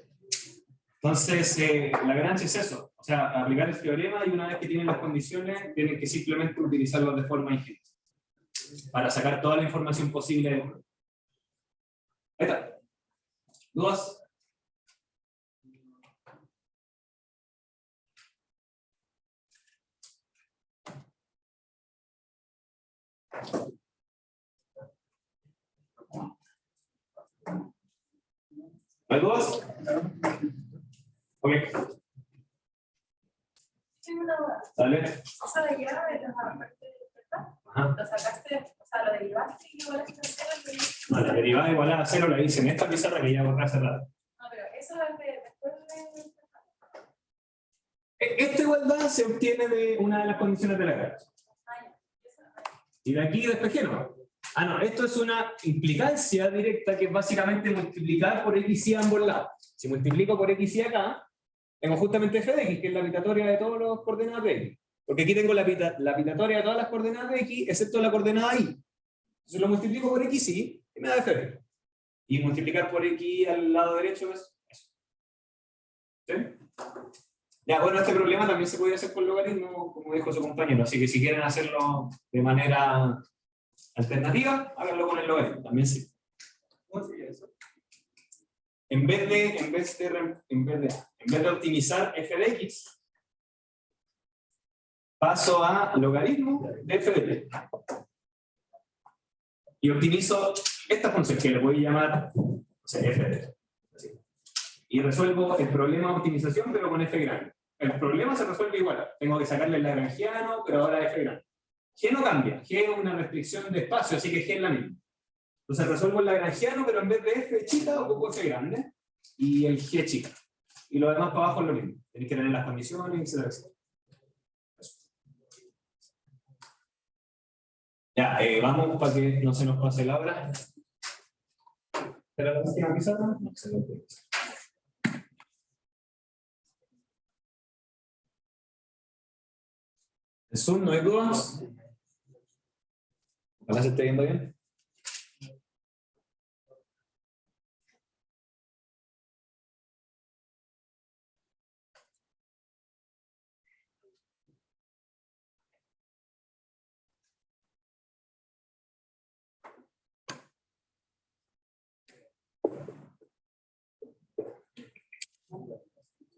Entonces, la ganancia es eso. O sea, aplicar el teorema, y una vez que tienen las condiciones, tienen que simplemente utilizarlos de forma ingente para sacar toda la información posible del problema. Ahí está. ¿Dudas? ¿Hay dudas? Ok. Tengo una duda. Dale. O sea, de llegar de la parte ¿verdad? Ajá. Lo sacaste, o sea, lo derivaste y igual a cero. No, la derivada igual a 0 la hice en esta pizarra que ya borré hace rato. No, pero eso es de después de. Esta igualdad se obtiene de una de las condiciones de la gráfica. Ah, ya. Eso. Y de aquí despejé, ¿no? Ah, no, esto es una implicancia directa que es básicamente multiplicar por x y a ambos lados. Si multiplico por x y acá, tengo justamente f de x, que es la pitatoria de todos los coordenadas de x. Porque aquí tengo la pitatoria de todas las coordenadas de x, excepto la coordenada y. Entonces lo multiplico por x y me da f de x. Y multiplicar por x al lado derecho es eso. ¿Sí? Ya, bueno, este problema también se puede hacer con logaritmo, como dijo su compañero. Así que si quieren hacerlo de manera alternativa, háganlo con el logaritmo, también sí. ¿Cómo sería eso? En vez de optimizar f de x, paso a logaritmo de f de t. Y optimizo esta función que le voy a llamar, o sea, f de t. Así. Y resuelvo el problema de optimización, pero con f grande. El problema se resuelve igual. Tengo que sacarle el lagrangiano, pero ahora f grande. G no cambia. G es una restricción de espacio, así que G es la misma. Entonces resuelvo el lagrangiano, pero en vez de f chica, ocupo f grande. Y el G chica. Y lo demás para abajo es lo mismo. Tenéis que tener las condiciones, etc. Ya, vamos para que no se nos pase la hora. ¿Pero la última pizarra? No, se lo puede pasar. ¿El Zoom no hay dudas? ¿Ojalá se esté viendo bien?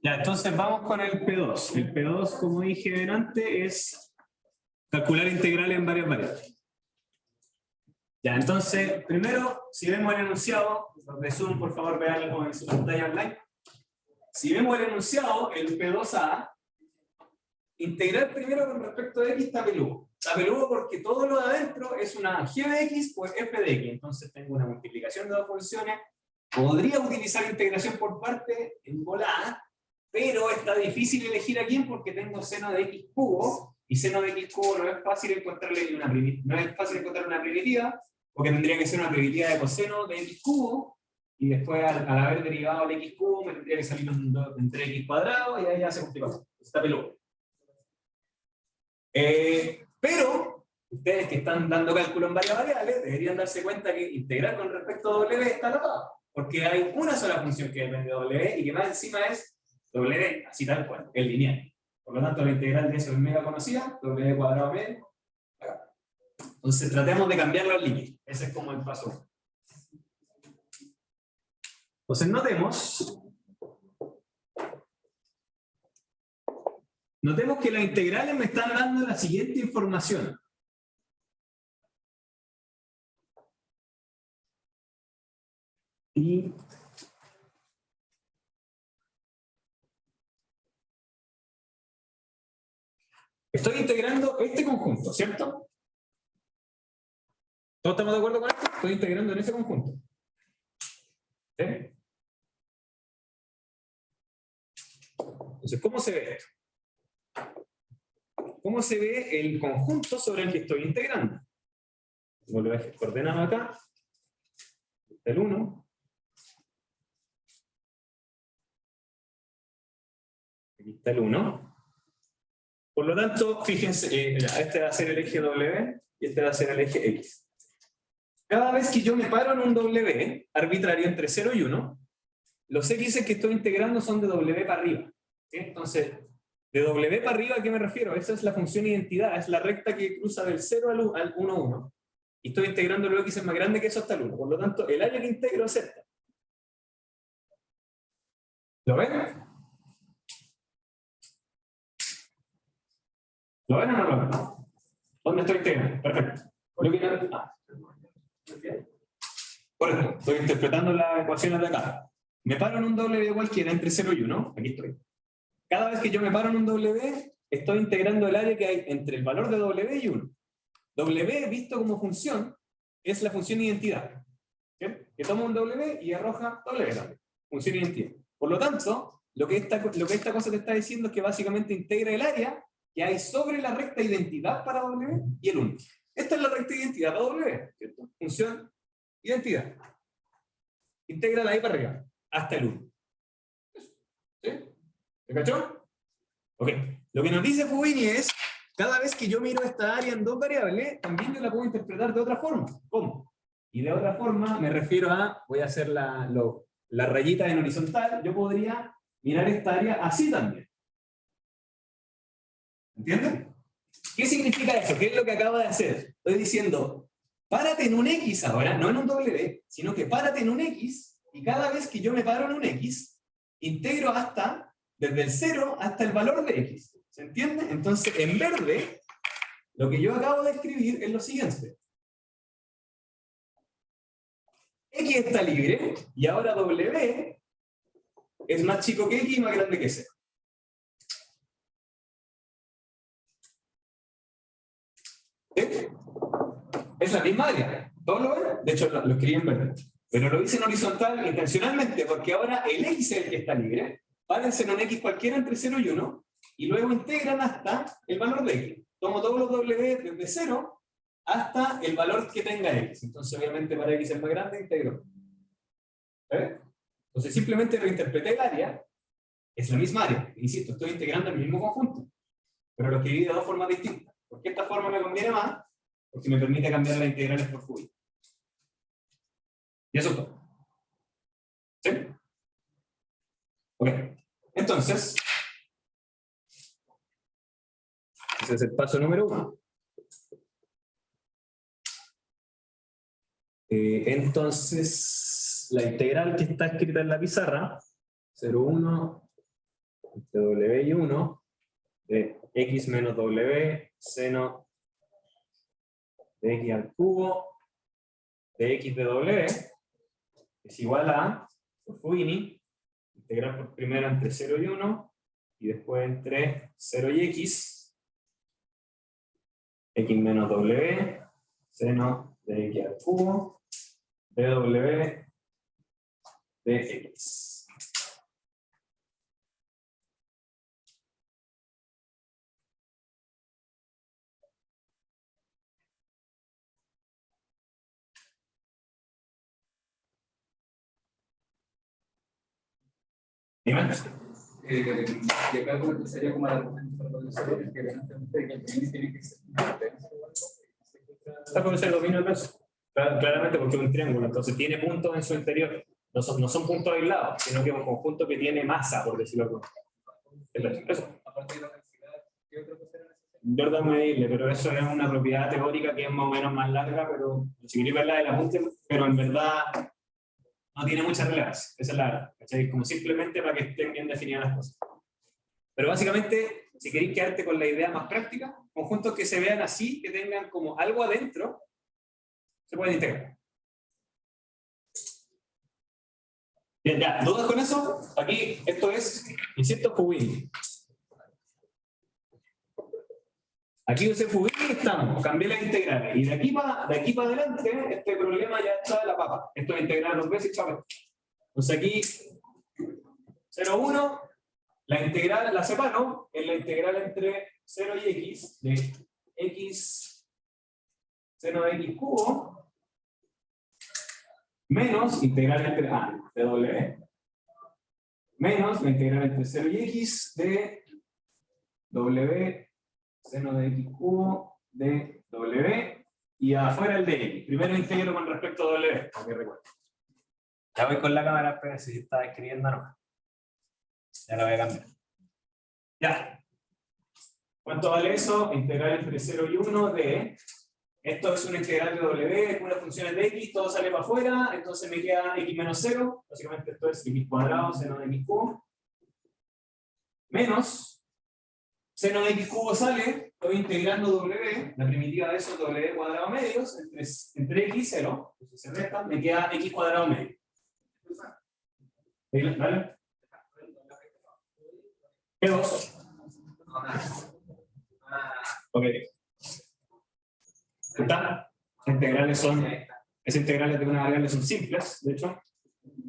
Ya, entonces vamos con el P2. El P2, como dije delante, es calcular integrales en varias variables. Ya, entonces, primero, si vemos el enunciado, los de Zoom, por favor, veanlo en su pantalla online. Si vemos el enunciado, el P2A, integrar primero con respecto a x está peludo. Está peludo porque todo lo de adentro es una g de x por f de x. Entonces tengo una multiplicación de dos funciones. Podría utilizar integración por parte en bola A, pero está difícil elegir a quién porque tengo seno de x cubo, y seno de x cubo no es fácil encontrarle una primitiva, porque tendría que ser una primitiva de coseno de x cubo, y después al haber derivado el x cubo me tendría que salir un 2 entre x cuadrado, y ahí ya se complica. Está peludo. Pero ustedes que están dando cálculo en varias variables deberían darse cuenta que integrar con respecto a w está tapado, porque hay una sola función que depende de w y que más encima es w, así tal cual, es lineal. Por lo tanto, la integral de eso es mega conocida, w cuadrado medio. Entonces tratemos de cambiar los límites. Ese es como el paso. Entonces notemos que las integrales me están dando la siguiente información. Y estoy integrando este conjunto, ¿cierto? ¿Todos estamos de acuerdo con esto? Estoy integrando en ese conjunto. ¿Sí? Entonces, ¿cómo se ve esto? ¿Cómo se ve el conjunto sobre el que estoy integrando? Como lo he ordenado acá. El 1. Aquí está el 1. Por lo tanto, fíjense, este va a ser el eje W y este va a ser el eje X. Cada vez que yo me paro en un W arbitrario entre 0 y 1, los X que estoy integrando son de W para arriba. ¿Sí? Entonces, de W para arriba, ¿a qué me refiero? Esa es la función identidad, es la recta que cruza del 0 al 1, 1. Y estoy integrando lo X es más grande que eso hasta el 1. Por lo tanto, el área que integro es esta. ¿Lo ven? ¿Lo ven o no lo ven? ¿Dónde estoy integrando? Perfecto. Por ejemplo, estoy interpretando las ecuaciones de acá. Me paro en un W cualquiera entre 0 y 1. Aquí estoy. Cada vez que yo me paro en un W, estoy integrando el área que hay entre el valor de W y 1. W, visto como función, es la función identidad. ¿Sí? Que toma un W y arroja W también. Función identidad. Por lo tanto, lo que esta cosa te está diciendo es que básicamente integra el área que hay sobre la recta identidad para W y el 1. Esta es la recta de identidad, la W, ¿cierto? Función, identidad. Intégrala ahí para arriba, hasta el 1. ¿Sí? ¿Se cachó? Ok. Lo que nos dice Fubini es, cada vez que yo miro esta área en dos variables, también yo la puedo interpretar de otra forma. ¿Cómo? Y de otra forma me refiero a, voy a hacer la rayita en horizontal, yo podría mirar esta área así también. ¿Entienden? ¿Qué significa eso? ¿Qué es lo que acaba de hacer? Estoy diciendo, párate en un X ahora, no en un W, sino que párate en un X, y cada vez que yo me paro en un X, integro hasta, desde el 0 hasta el valor de X. ¿Se entiende? Entonces, en verde, lo que yo acabo de escribir es lo siguiente. X está libre, y ahora W es más chico que X y más grande que 0. ¿Sí? Es la misma área. ¿Todos lo ven? De hecho, lo escribí en verde. Pero lo hice en horizontal intencionalmente, porque ahora el X es el que está libre. Párense en un X cualquiera entre 0 y 1, y luego integran hasta el valor de X. Tomo todos los W desde 0 hasta el valor que tenga X. Entonces, obviamente, para X es más grande, integro. ¿Eh? Entonces, simplemente reinterpreté el área. Es la misma área. Insisto, estoy integrando el mismo conjunto. Pero lo escribí de dos formas distintas. ¿Por qué esta forma me conviene más? Porque me permite cambiar las integrales por Fubini. Y eso es todo. ¿Sí? Ok. Entonces, ese es el paso número 1. Entonces, la integral que está escrita en la pizarra, 0,1 entre W y 1, de X menos W, seno de X al cubo, de X de W, es igual a, por Fubini, integral por primero entre 0 y 1, y después entre 0 y X menos W, seno de X al cubo, de W de X. Dime. Y acá como que sería como el argumento para los profesores que evidentemente que el dominio tiene que ser competencia o algo. Está con ese dominio adverso. Claramente porque es un triángulo, entonces tiene puntos en su interior. No son puntos aislados, sino que es un conjunto que tiene masa, por decirlo así. Eso. Aparte de la densidad, ¿qué otra cosa era necesaria? Jordan medible, pero eso es una propiedad teórica que es más o menos más larga, pero si queréis verla de la apunte, pero en verdad no tiene mucha relevancia. Esa es la verdad. ¿Cachai? Como simplemente para que estén bien definidas las cosas. Pero básicamente, si queréis quedarte con la idea más práctica, conjuntos que se vean así, que tengan como algo adentro, se pueden integrar. Bien, ya, ¿dudas con eso? Aquí, esto es, insisto, Fubini. Aquí usé Fubini, estamos, cambié las integrales. Y de aquí para adelante, este problema ya está de la papa. Esto es integral dos veces y chao. Entonces aquí, 0,1, la integral la separo en la integral entre 0 y X, de X seno de X cubo, menos integral entre de W, menos la integral entre 0 y X de W seno de X cubo de W, y afuera el de X. Primero integro con respecto a W, para que recuerden. Ya voy con la cámara, pero si estaba escribiendo no. Ya la voy a cambiar. Ya. ¿Cuánto vale eso? Integral entre 0 y 1 de... Esto es una integral de W, una función de X, todo sale para afuera, entonces me queda X menos 0, básicamente esto es X cuadrado, seno de X cubo, menos, seno de X cubo sale, estoy integrando W, la primitiva de eso es W cuadrado medios, entre X y 0, entonces se resta, me queda X cuadrado medio. ¿Vale? P2. Ok. ¿Está? Esas integrales de una variable son simples, de hecho.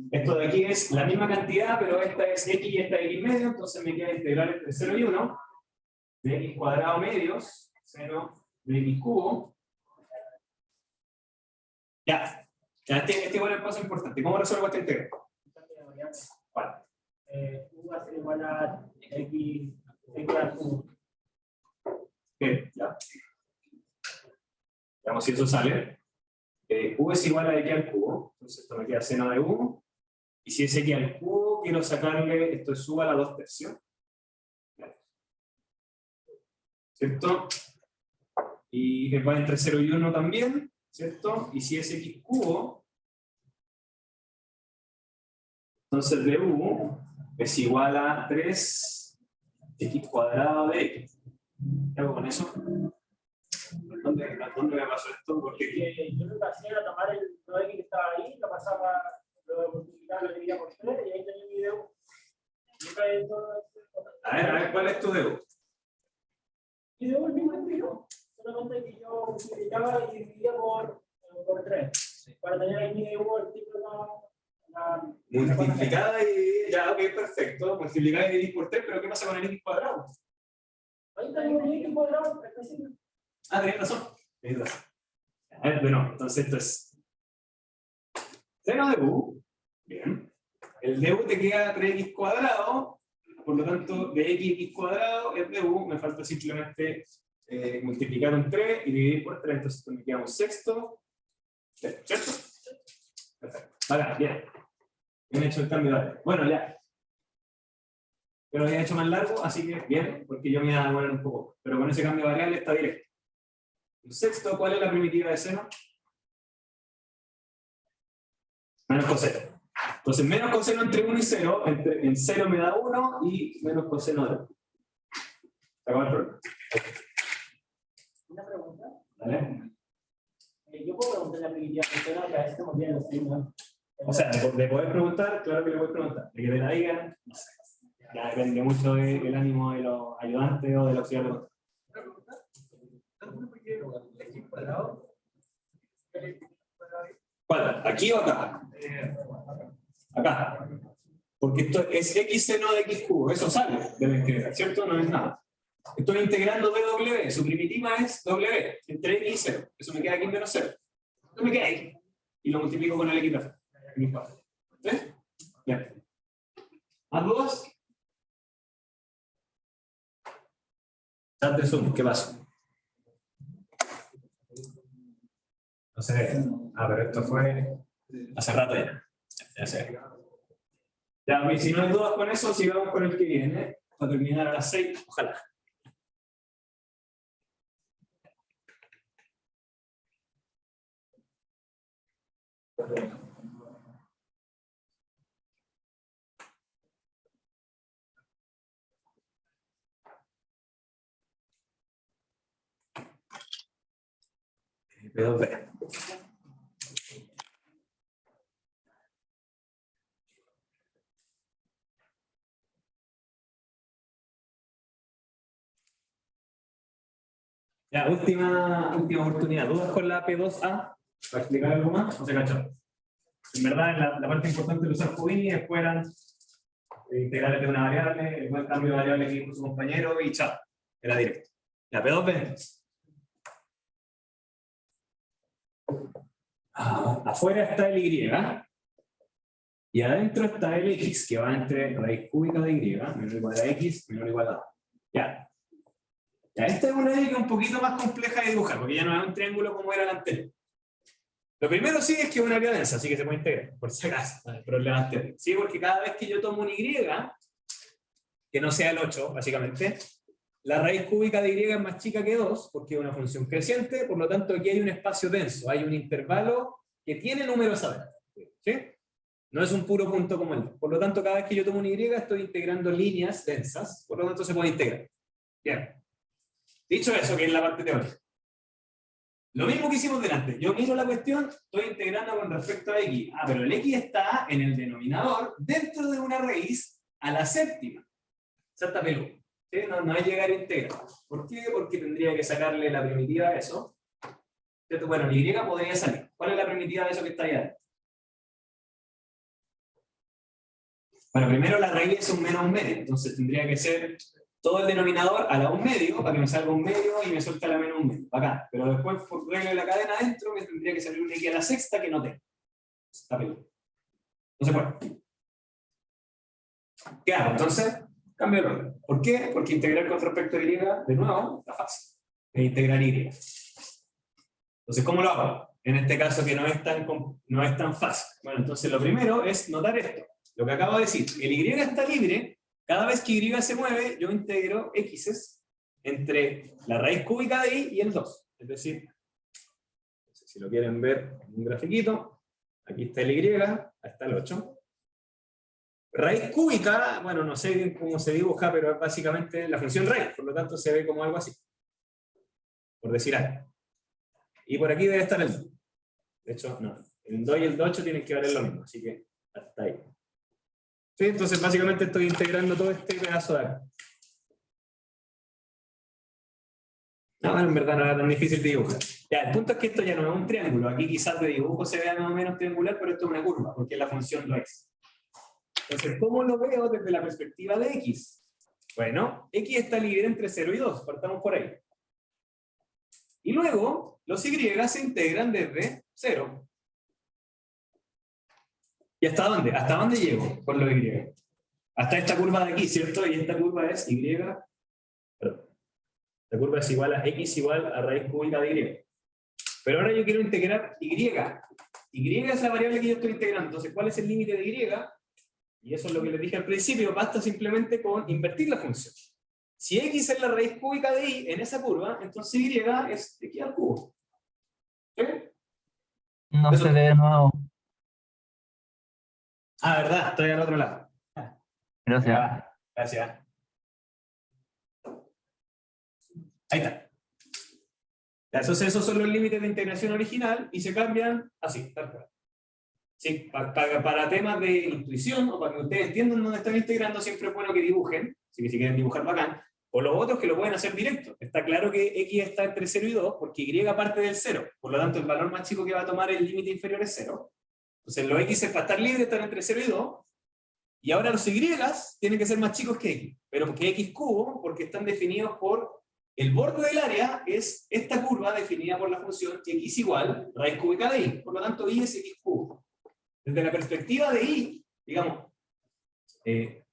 Esto de aquí es la misma cantidad, pero esta es X y esta es X medio, entonces me queda integral entre 0 y 1, de X cuadrado medios, seno de X cubo, Ya. Este igual es un paso importante. ¿Cómo resuelvo esta integral? ¿Cuál? U va a ser igual a X al cubo. Bien, ya. Veamos si eso sale. U es igual a X al cubo. Entonces esto me queda seno de U. Y si es X al cubo, quiero sacarle, esto es U a la 2/3. ¿Cierto? Y va entre 0 y 1 también, ¿cierto? Y si es X cubo, entonces de U es igual a 3x cuadrado de X. ¿Qué hago con eso? ¿Dónde me pasó esto? Porque Yo lo que hacía era tomar el 2x que estaba ahí, lo pasaba, lo multiplicaba, lo dividía por 3 y ahí tenía mi video. a ver, ¿cuál es tu de U? Y de el mismo estilo, solamente que yo multiplicaba y dividía por 3. Para tener ahí mi de el tipo de la Multiplicada y ya, ok, perfecto. Multiplicada y dividir por 3, pero ¿qué pasa con el X cuadrado? ahí tengo mi X cuadrado específico. Ah, tenés razón. A ver, bueno, entonces esto es seno de U. Bien. El de U te queda 3x cuadrado. Por lo tanto, de x cuadrado es de U. Me falta simplemente multiplicar un 3 y dividir por 3. Entonces esto me queda un sexto. ¿Cierto? Perfecto. Vale, bien. Bien hecho el cambio de área. Bueno, ya. Yo lo había hecho más largo, así que bien, porque yo me iba a demorar un poco. Pero con ese cambio de variable está directo. Un sexto, ¿cuál es la primitiva de seno? Menos coseno. Entonces, menos coseno entre 1 y 0, en 0 me da 1 y menos coseno de 1. Se acabó el problema. Una pregunta. ¿Vale? Yo puedo preguntar la primitiva de seno, que a veces estamos bien en los temas. O sea, de poder preguntar, claro que le voy a preguntar. De que me la digan, no sé. Ya depende mucho del ánimo de los ayudantes o de los auxiliares. ¿Cuál? ¿Aquí o acá? Acá. Porque esto es x seno de x cubo. Eso sale de la integral, ¿cierto? No es nada. Estoy integrando BW. Su primitiva es W. Entre x y 0. Eso me queda aquí menos 0. Eso me queda ahí. Y lo multiplico con el x de afuera. ¿Sí? Bien. ¿Más dudas? Chat de Zoom, ¿qué pasa? No sé. Ah, pero esto fue hace rato ya. Ya sé. Ya, y si no hay dudas con eso, sigamos con el que viene. Para terminar a las 6, ojalá. P2B. Ya, última oportunidad. ¿Dudas con la P2A? ¿Para explicar algo más? ¿O se cachó? En verdad, la parte importante de usar Houdini después eran integrales de una variable, el buen cambio de variable que hizo su compañero y chao. Era directo. La P2B. Afuera está el Y. Y adentro está el X, que va entre raíz cúbica de Y, menor o igual a X, menor o igual a 2. Ya. Ya, esta es una Y que es un poquito más compleja de dibujar, porque ya no es un triángulo como era el anterior. Lo primero sí es que es una área densa, así que se puede integrar, por si acaso, no hay problema anterior. Sí, porque cada vez que yo tomo un Y, que no sea el 8, básicamente, la raíz cúbica de Y es más chica que 2, porque es una función creciente, por lo tanto aquí hay un espacio denso, hay un intervalo que tiene números adentro. ¿Sí? No es un puro punto como el 2. Por lo tanto, cada vez que yo tomo un Y, estoy integrando líneas densas, por lo tanto se puede integrar. Bien. Dicho eso, que es la parte teórica. Lo mismo que hicimos delante. Yo miro la cuestión, estoy integrando con respecto a X. Ah, pero el X está en el denominador dentro de una raíz a la séptima. Salta peludo. ¿Sí? No es llegar a integrar. ¿Por qué? Porque tendría que sacarle la primitiva a eso. ¿Cierto? Bueno, el Y podría salir. ¿Cuál es la primitiva de eso que está allá? Bueno, primero la raíz es un menos un medio. Entonces tendría que ser todo el denominador a la un medio para que me salga un medio y me suelta la menos un medio, bacán. Pero después, por regla de la cadena adentro, me tendría que salir una X a la sexta que no tengo. Está peludo. No se puede. ¿Qué hago? Entonces, cambio el orden. ¿Por qué? Porque integrar con respecto a Y, de nuevo, está fácil. Es integrar Y. Entonces, ¿cómo lo hago? En este caso que no es tan fácil. Bueno, entonces lo primero es notar esto. Lo que acabo de decir. El Y está libre. Cada vez que Y se mueve, yo integro X entre la raíz cúbica de Y y el 2. Es decir, si lo quieren ver en un grafiquito, aquí está el Y, ahí está el 8. Raíz cúbica, bueno, no sé bien cómo se dibuja, pero es básicamente la función raíz, por lo tanto se ve como algo así. Por decir algo. Y por aquí debe estar el 2. De hecho, no. El 2 y el 8 tienen que valer lo mismo, así que hasta ahí. ¿Sí? Entonces básicamente estoy integrando todo este pedazo de acá. No, bueno, en verdad no era tan difícil de dibujar. Ya, el punto es que esto ya no es un triángulo. Aquí quizás de dibujo se vea más o menos triangular, pero esto es una curva, porque es la función raíz. Entonces, ¿cómo lo veo desde la perspectiva de X? Bueno, X está libre entre 0 y 2, partamos por ahí. Y luego, los Y se integran desde 0. ¿Y hasta dónde? ¿Hasta dónde llego con los Y? Hasta esta curva de aquí, ¿cierto? Y esta curva es Y, perdón. La curva es igual a X igual a raíz cúbica de Y. Pero ahora yo quiero integrar Y. Y es la variable que yo estoy integrando. Entonces, ¿cuál es el límite de Y? Y eso es lo que les dije al principio, basta simplemente con invertir la función. Si X es la raíz cúbica de Y en esa curva, entonces Y es X al cubo. ¿Sí? No Eso. se ve de nuevo. Ah, verdad, estoy al otro lado. Gracias. Ya, gracias. Ahí está. Ya, entonces esos son los límites de integración original y se cambian así, tal cual. Sí, para temas de intuición o para que ustedes entiendan dónde están integrando, siempre es bueno que dibujen, así que si quieren dibujar bacán, o los otros que lo pueden hacer directo. Está claro que X está entre 0 y 2 porque Y parte del 0, por lo tanto el valor más chico que va a tomar el límite inferior es 0. Entonces los X para estar libres están entre 0 y 2, y ahora los Y tienen que ser más chicos que X, pero que X cubo porque están definidos por el borde del área, es esta curva definida por la función X igual raíz cúbica de Y, por lo tanto Y es X cubo. Desde la perspectiva de Y, digamos, de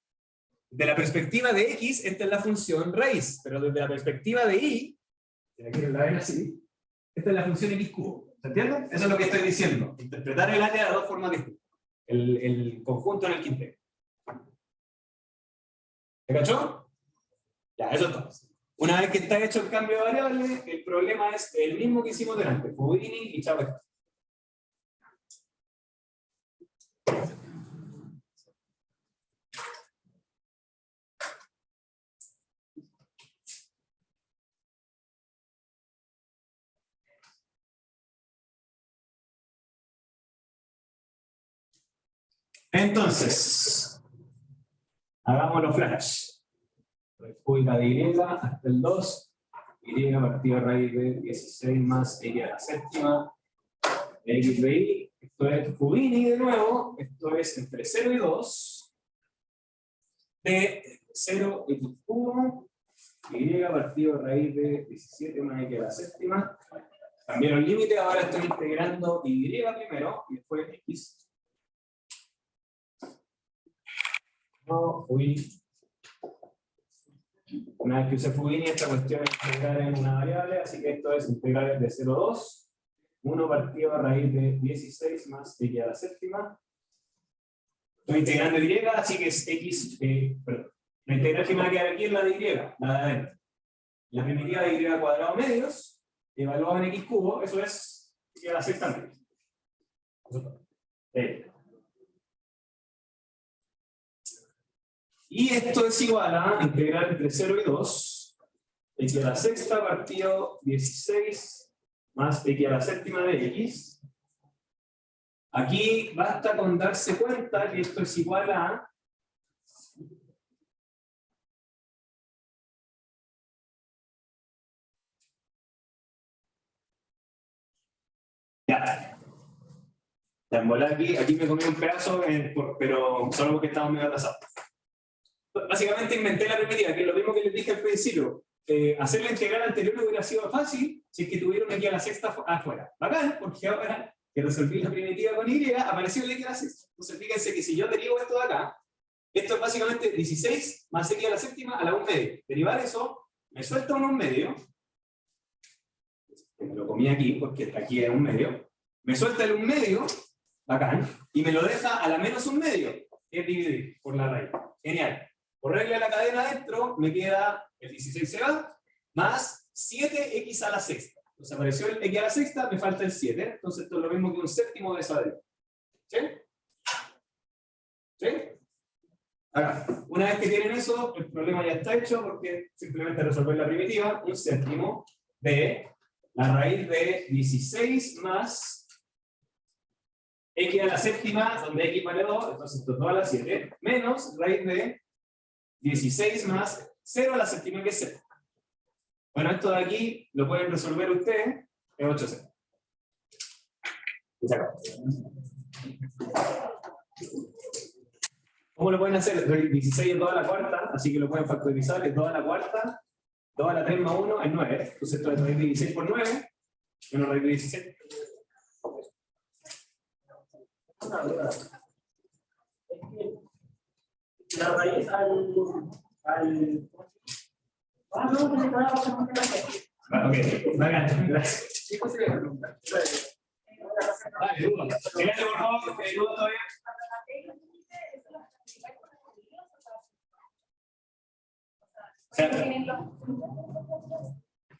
la perspectiva de X, esta es la función raíz, pero desde la perspectiva de Y, si la quieren ver así, esta es la función X cubo. ¿Se entiende? Eso es lo que estoy diciendo. Interpretar el área de dos formas distintas. El conjunto en el que integra. ¿Se cachó? Ya, eso es todo. Una vez que está hecho el cambio de variable, el problema es el mismo que hicimos delante. Fubini y chao. Entonces, hagámoslo flash. Raíz cúbica de Y hasta el 2, Y partido a raíz de 16 más X a la séptima, X de Y, esto es Fubini de nuevo, esto es entre 0 y 2, de 0 X cubo, Y partido a raíz de 17 más X a la séptima. Cambiaron el límite, ahora estoy integrando Y primero y después X. No, Fubini. Una vez que use Fubini, esta cuestión es integrar en una variable, así que esto es integrar de 0 a 2, 1 partido a raíz de 16 más X a la séptima. Estoy integrando Y, así que es X, perdón. La integral que me va a quedar aquí es la de Y, la de adentro. La primitiva de Y cuadrado medios, evaluado en X cubo, eso es X a la sexta medios. Y esto es igual a integrar entre 0 y 2, X a la sexta partido 16 más X a la séptima de X. Aquí basta con darse cuenta que esto es igual a ya. Ya en volar aquí me comí un pedazo, pero solo porque estaba medio atrasado. Básicamente inventé la primitiva, que es lo mismo que les dije al principio. hacer la integral anterior hubiera sido fácil si es que tuviera una x a la sexta afuera. Bacán, porque ahora que resolví la primitiva con y, apareció la x a la sexta. Entonces fíjense que si yo derivo esto de acá, esto es básicamente 16 más x a la séptima a la 1/2. Derivar eso, me suelta un 1/2. Me lo comí aquí, porque aquí es 1/2. Me suelta el 1/2, bacán, y me lo deja a la menos 1/2, que es dividir por la raíz. Genial. Por regla de la cadena adentro, me queda el 16 se va, más 7x a la sexta. Entonces apareció el x a la sexta, me falta el 7. Entonces esto es lo mismo que un séptimo de esa deriva. ¿Sí? ¿Sí? Acá. Una vez que tienen eso, el problema ya está hecho porque simplemente resolver la primitiva, un séptimo de la raíz de 16 más x a la séptima, donde x vale 2, entonces esto es 2 a la 7, menos raíz de 16 más 0 a la séptima, que es 0. Bueno, esto de aquí lo pueden resolver ustedes, es 8c. Y se acabó. ¿Cómo lo pueden hacer? 16 es 2 a la cuarta, así que lo pueden factorizar, es 2 a la cuarta, 2 a la 3 más 1 es 9. Entonces esto es raíz de 16 por 9, menos raíz de 16. Una duda. Es que la raíz al no, pensé que ahora vamos a poner aquí. Ok, bacán, gracias. ¿Qué cosa le preguntar? Dale, duda. Fíjate, por favor, duda todavía.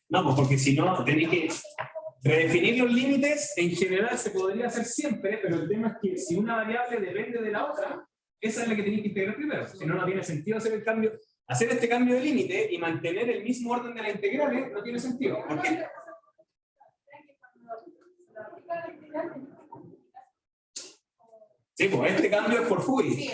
No, pues porque si no, tenéis que redefinir los límites. En general se podría hacer siempre, pero el tema es que si una variable depende de la otra, esa es la que tenéis que integrar primero. Si no, no tiene sentido hacer el cambio. Hacer este cambio de límite y mantener el mismo orden de la integral no tiene sentido. Porque sí, pues este cambio es por Fubini.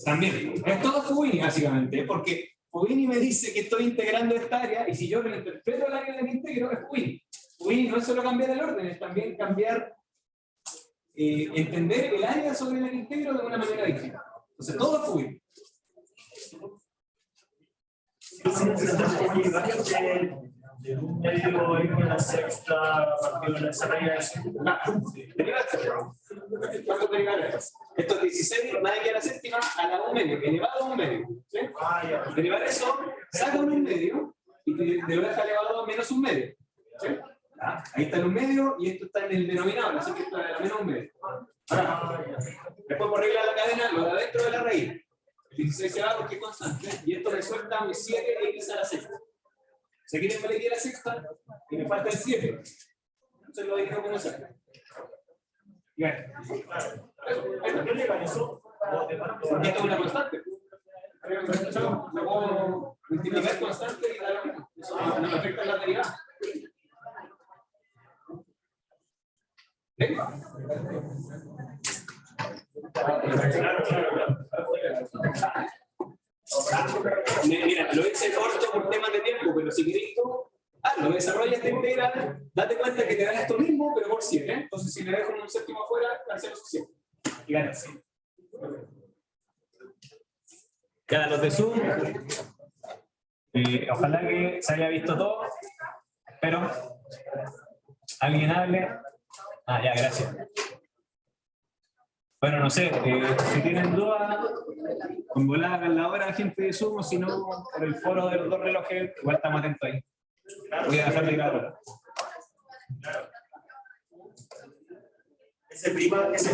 También, es todo Fubini básicamente, porque Fubini me dice que estoy integrando esta área, y si yo le interpreto el área de la integro, es Fubini. Fubini no es solo cambiar el orden, es también cambiar, entender el área sobre la que integro de una manera distinta. Entonces todo es Fubini. De un medio x a la sexta partido de la raíz. ¿Cuánto derivar? Esto es 16 más x a la séptima a la 1/2, elevado a 1/2. ¿Sí? Derivar eso, saca 1/2 y te lo deja elevado a menos 1/2. ¿Sí? Ahí está el 1/2 y esto está en el denominador, así que esto es a la menos 1/2. Ahora, después por regla de la cadena, lo de adentro de la raíz. El 16 se va porque es constante, y esto me suelta mi 7x a la sexta. Se quiere el x a la sexta y me falta el 7. Entonces lo dije como eso. Porque esto es una constante. Lo puedo multiplicar constante y dar lo mismo. Eso no me afecta en la derivada. Mira, lo hice corto por temas de tiempo, pero si queréis lo desarrollas esta integral, date cuenta que te dan esto mismo, pero por 7. Entonces, si le dejo un séptimo afuera, cancelo su 7. Y ganas. Ya, los de Zoom. Ojalá que se haya visto todo. Pero, ¿alguien hable? Ya, gracias. Bueno, no sé, si tienen dudas, con volada hagan la hora, gente de Zoom, o si no, por el foro de los dos relojes, igual estamos atentos ahí. Voy a dejar de grabar. Ese prima, ese